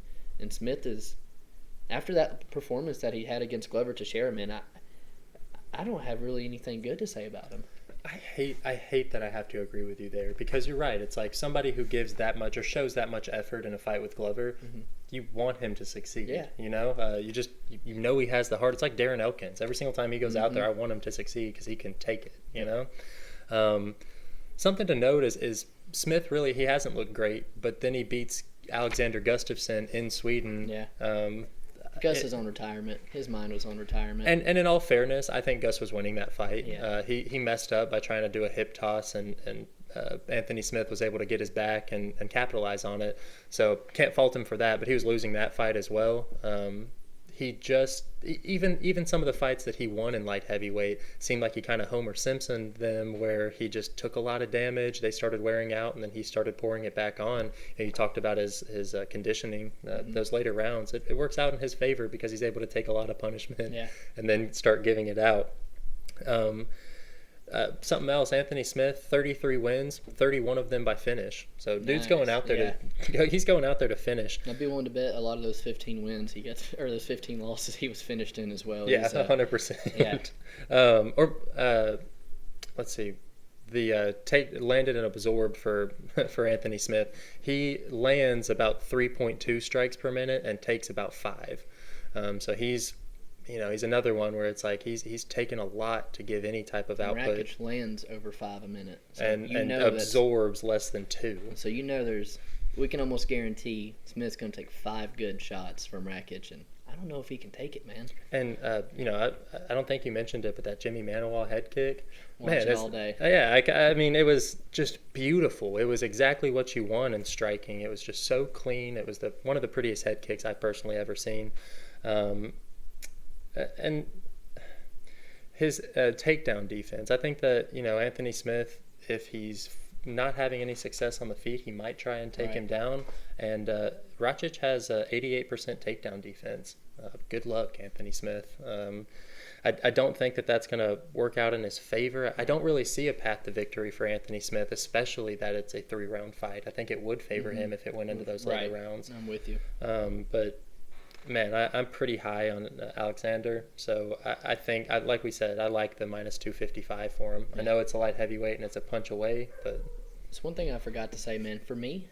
Smith is – after that performance that he had against Glover Teixeira, man, I don't have really anything good to say about him. I hate that I have to agree with you there, because you're right. It's like somebody who gives that much or shows that much effort in a fight with Glover, you want him to succeed. Yeah. You he has the heart. It's like Darren Elkins. Every single time he goes out there, I want him to succeed because he can take it. Something to note is Smith really, he hasn't looked great, but then he beats Alexander Gustafsson in Sweden. Yeah. Gus is on retirement. His mind was on retirement. And in all fairness, I think Gus was winning that fight. Yeah. He messed up by trying to do a hip toss, and Anthony Smith was able to get his back and capitalize on it. So can't fault him for that, but he was losing that fight as well. He just even some of the fights that he won in light heavyweight seemed like he kind of Homer Simpsoned them, where he just took a lot of damage. They started wearing out, and then he started pouring it back on. And he talked about his conditioning. Those later rounds, it works out in his favor because he's able to take a lot of punishment and then start giving it out. Something else, Anthony Smith, 33 wins, 31 of them by finish. So dude's going out there he's going out there to finish. I'd be willing to bet a lot of those 15 wins he gets, or those 15 losses he was finished in as well. Yeah, 100%. Yeah. Let's see. The landed and absorbed for Anthony Smith. He lands about 3.2 strikes per minute and takes about 5. So he's another one where it's like he's taken a lot to give any type of output. Rakic lands over 5 a minute, so and absorbs less than 2. So we can almost guarantee Smith's going to take 5 good shots from Rakic, and I don't know if he can take it, man. And I don't think you mentioned it, but that Jimmy Manuwa head kick, watch it all day. Yeah, I mean, it was just beautiful. It was exactly what you want in striking. It was just so clean. It was one of the prettiest head kicks I've personally ever seen. And his takedown defense, I think that Anthony Smith, if he's not having any success on the feet, he might try and take him down. And Rakic has 88% takedown defense. Good luck, Anthony Smith. I don't think that that's going to work out in his favor. I don't really see a path to victory for Anthony Smith, especially that it's a 3-round fight. I think it would favor him if it went into those later rounds. I'm with you. But man, I'm pretty high on Alexander, so I think, like we said, I like the minus 255 for him. Yeah. I know it's a light heavyweight and it's a punch away, but it's one thing I forgot to say, man. For me,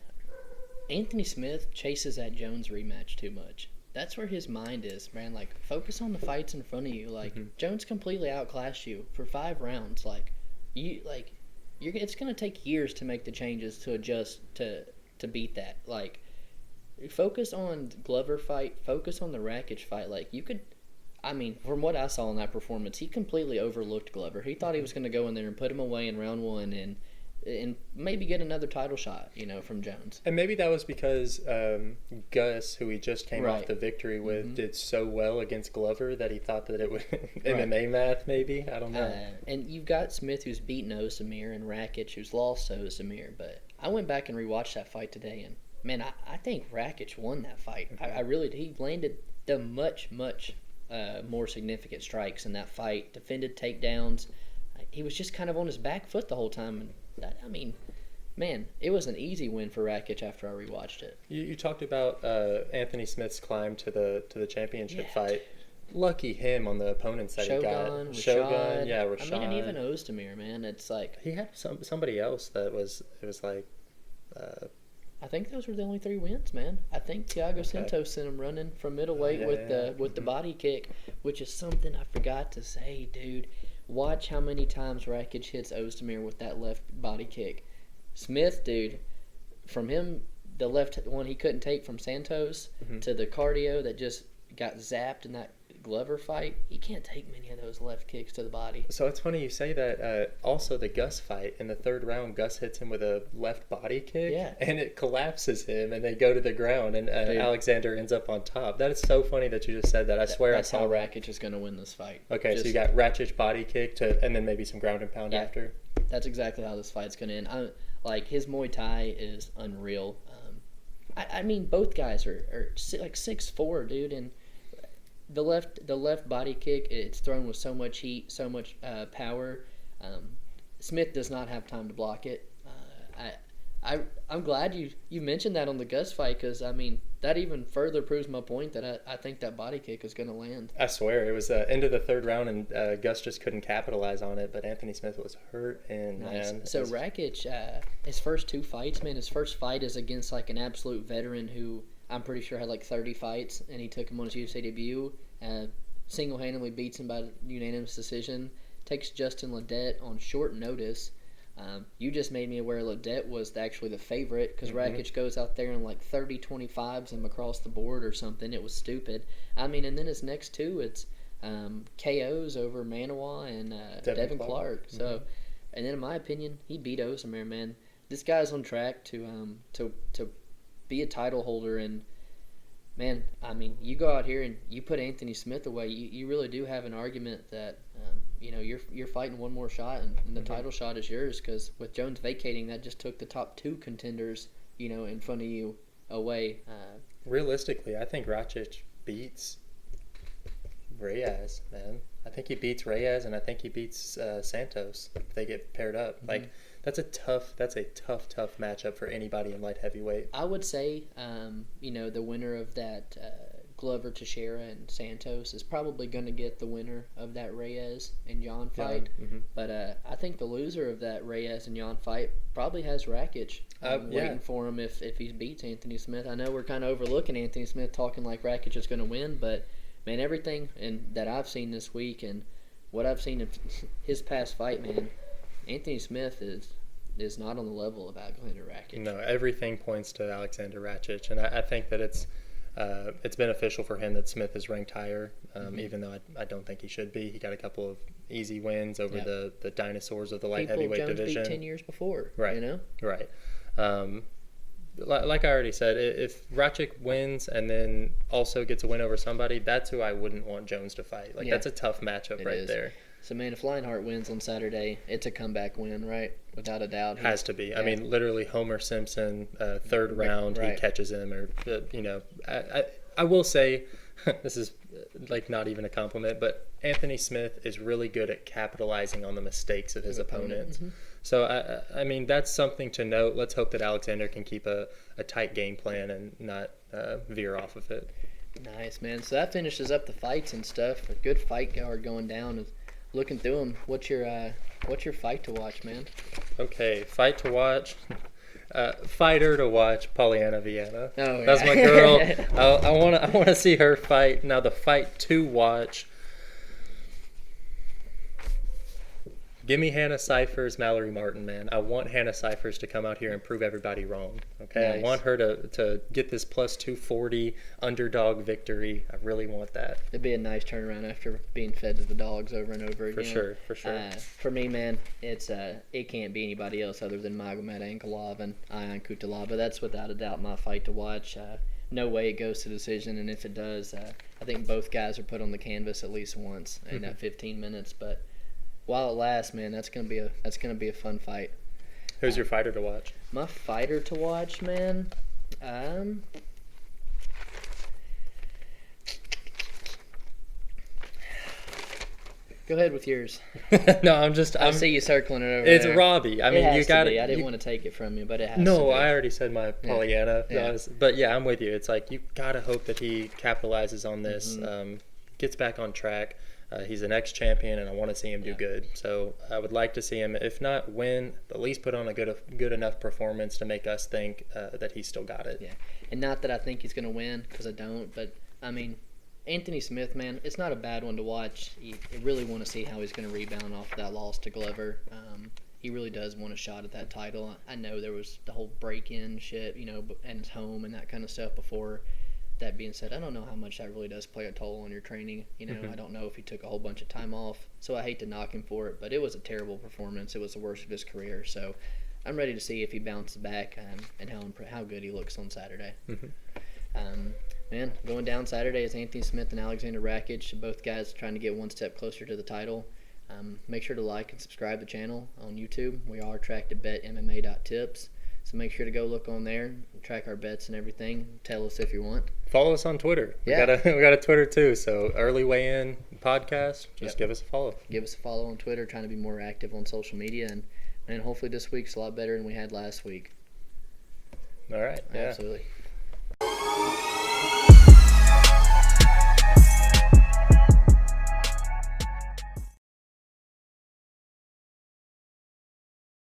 Anthony Smith chases that Jones rematch too much. that's where his mind is, man. Like, focus on the fights in front of you. Like, Jones completely outclassed you for 5 rounds. Like, it's gonna take years to make the changes to adjust to beat that. Like, focus on Glover fight. Focus on the Rakic fight. Like, you could. I mean, from what I saw in that performance, he completely overlooked Glover. He thought he was going to go in there and put him away in round 1 and maybe get another title shot, from Jones. And maybe that was because Gus, who he just came off the victory with, did so well against Glover that he thought that it would MMA math, maybe. I don't know. And you've got Smith, who's beaten Ozdemir, and Rakic, who's lost to Ozdemir. But I went back and rewatched that fight today, and, man, I think Rakic won that fight. I really did. He landed the much more significant strikes in that fight, defended takedowns. He was just kind of on his back foot the whole time. And man, it was an easy win for Rakic after I rewatched it. You talked about Anthony Smith's climb to the championship fight. Lucky him on the opponents that he got. Shogun, Rashad. And even Ozdemir, man. It's like he had somebody else that was like. I think those were the only 3 wins, man. I think Thiago Santos sent him running from middleweight with the body kick, which is something I forgot to say, dude. Watch how many times Rakic hits Ozdemir with that left body kick. Smith, dude, from him, the left one he couldn't take from Santos to the cardio that just got zapped in that Glover fight, he can't take many of those left kicks to the body. So it's funny you say that. Also, the Gus fight in the 3rd round, Gus hits him with a left body kick, and it collapses him, and they go to the ground, and Alexander ends up on top. That is so funny that you just said that. I swear that's I saw how Rakic is going to win this fight. Okay, so you got Rakic body kick and then maybe some ground and pound after. That's exactly how this fight's going to end. His Muay Thai is unreal. I mean, both guys are like 6'4", dude, and the left body kick, it's thrown with so much heat, so much power. Smith does not have time to block it. I'm glad you mentioned that on the Gus fight, because I mean that even further proves my point that I think that body kick is going to land. I swear it was end of the 3rd round, and Gus just couldn't capitalize on it. But Anthony Smith was hurt, and man. So Rakic, his first 2 fights, man. His first fight is against like an absolute veteran who I'm pretty sure had like 30 fights, and he took him on his UFC debut. Single-handedly beats him by unanimous decision. Takes Justin Ledette on short notice. You just made me aware Ledette was actually the favorite, because Rakic goes out there and like 30-25s him across the board or something. It was stupid. I mean, and then his next 2, it's KOs over Manawa and Devin Clark. So, and then in my opinion, he beat Ozdemir, man. This guy's on track to be a title holder, and man, I mean, you go out here and you put Anthony Smith away, you really do have an argument that you're fighting one more shot, and the title shot is yours, because with Jones vacating, that just took the top 2 contenders in front of you away. Realistically, I think Rakic beats Reyes, man. I think he beats Reyes, and I think he beats Santos if they get paired up. Like, that's a tough matchup for anybody in light heavyweight. I would say, the winner of that Glover, Teixeira, and Santos is probably going to get the winner of that Reyes and Yeon fight. But I think the loser of that Reyes and Yeon fight probably has Rakic waiting for him if he beats Anthony Smith. I know we're kind of overlooking Anthony Smith, talking like Rakic is going to win, but man, everything that I've seen this week and what I've seen in his past fight, man, Anthony Smith is not on the level of Alexander Rakic. No, everything points to Alexander Rakic, and I think that it's beneficial for him that Smith is ranked higher, even though I don't think he should be. He got a couple of easy wins over the dinosaurs of the light heavyweight Jones division. Beat 10 years before, right? Right. Like I already said, if Rakic wins and then also gets a win over somebody, that's who I wouldn't want Jones to fight. That's a tough matchup there. So, man, if Lionheart wins on Saturday, it's a comeback win, right? Without a doubt. Has to be. Yeah. I mean, literally Homer Simpson, 3rd round, he catches him. Or, I will say, this is not even a compliment, but Anthony Smith is really good at capitalizing on the mistakes of his opponents. So, I mean, that's something to note. Let's hope that Alexander can keep a tight game plan and not veer off of it. Nice, man. So that finishes up the fights and stuff. A good fight card going down. Looking through them, what's your fight to watch, man? Okay, fight to watch. Fighter to watch, Polyana Viana. Oh, That's yeah. my girl. I want to see her fight. Now the fight to watch. Give me Hannah Cifers, Mallory Martin, man. I want Hannah Cifers to come out here and prove everybody wrong. Okay, Nice. I want her to get this plus 240 underdog victory. I really want that. It'd be a nice turnaround after being fed to the dogs over and over again. For sure. For me, man, it can't be anybody else other than Magomed, Ankalaev, and Cutelaba. That's without a doubt my fight to watch. No way it goes to decision, and if it does, I think both guys are put on the canvas at least once in that 15 minutes. But while it lasts, man, that's gonna be a fun fight. Who's your fighter to watch? My fighter to watch, man. Go ahead with yours. No, I see you circling it over It's there. Robbie. I mean, it has you got to it. be. I didn't want to take it from you, but it has to No, be. I already said my Polyana. Yeah. But yeah, I'm with you. It's like you gotta hope that he capitalizes on this, gets back on track. He's an ex-champion, and I want to see him do good. So I would like to see him, if not win, at least put on a good enough performance to make us think that he's still got it. Yeah, and not that I think he's going to win, because I don't. But I mean, Anthony Smith, man, it's not a bad one to watch. You really want to see how he's going to rebound off that loss to Glover. He really does want a shot at that title. I know there was the whole break-in shit, and his home and that kind of stuff before. That being said, I don't know how much that really does play a toll on your training. I don't know if he took a whole bunch of time off, so I hate to knock him for it, but it was a terrible performance. It was the worst of his career, so I'm ready to see if he bounces back and how good he looks on Saturday. Man, going down Saturday is Anthony Smith and Aleksander Rakic, both guys trying to get one step closer to the title. Make sure to like and subscribe to the channel on YouTube. We are tracked at betmma.tips. So make sure to go look on there, track our bets and everything. Tell us if you want. Follow us on Twitter. Yeah. We got a Twitter too. So early weigh in podcast. Just give us a follow. Give us a follow on Twitter. Trying to be more active on social media, and hopefully this week's a lot better than we had last week. All right. Yeah. Absolutely.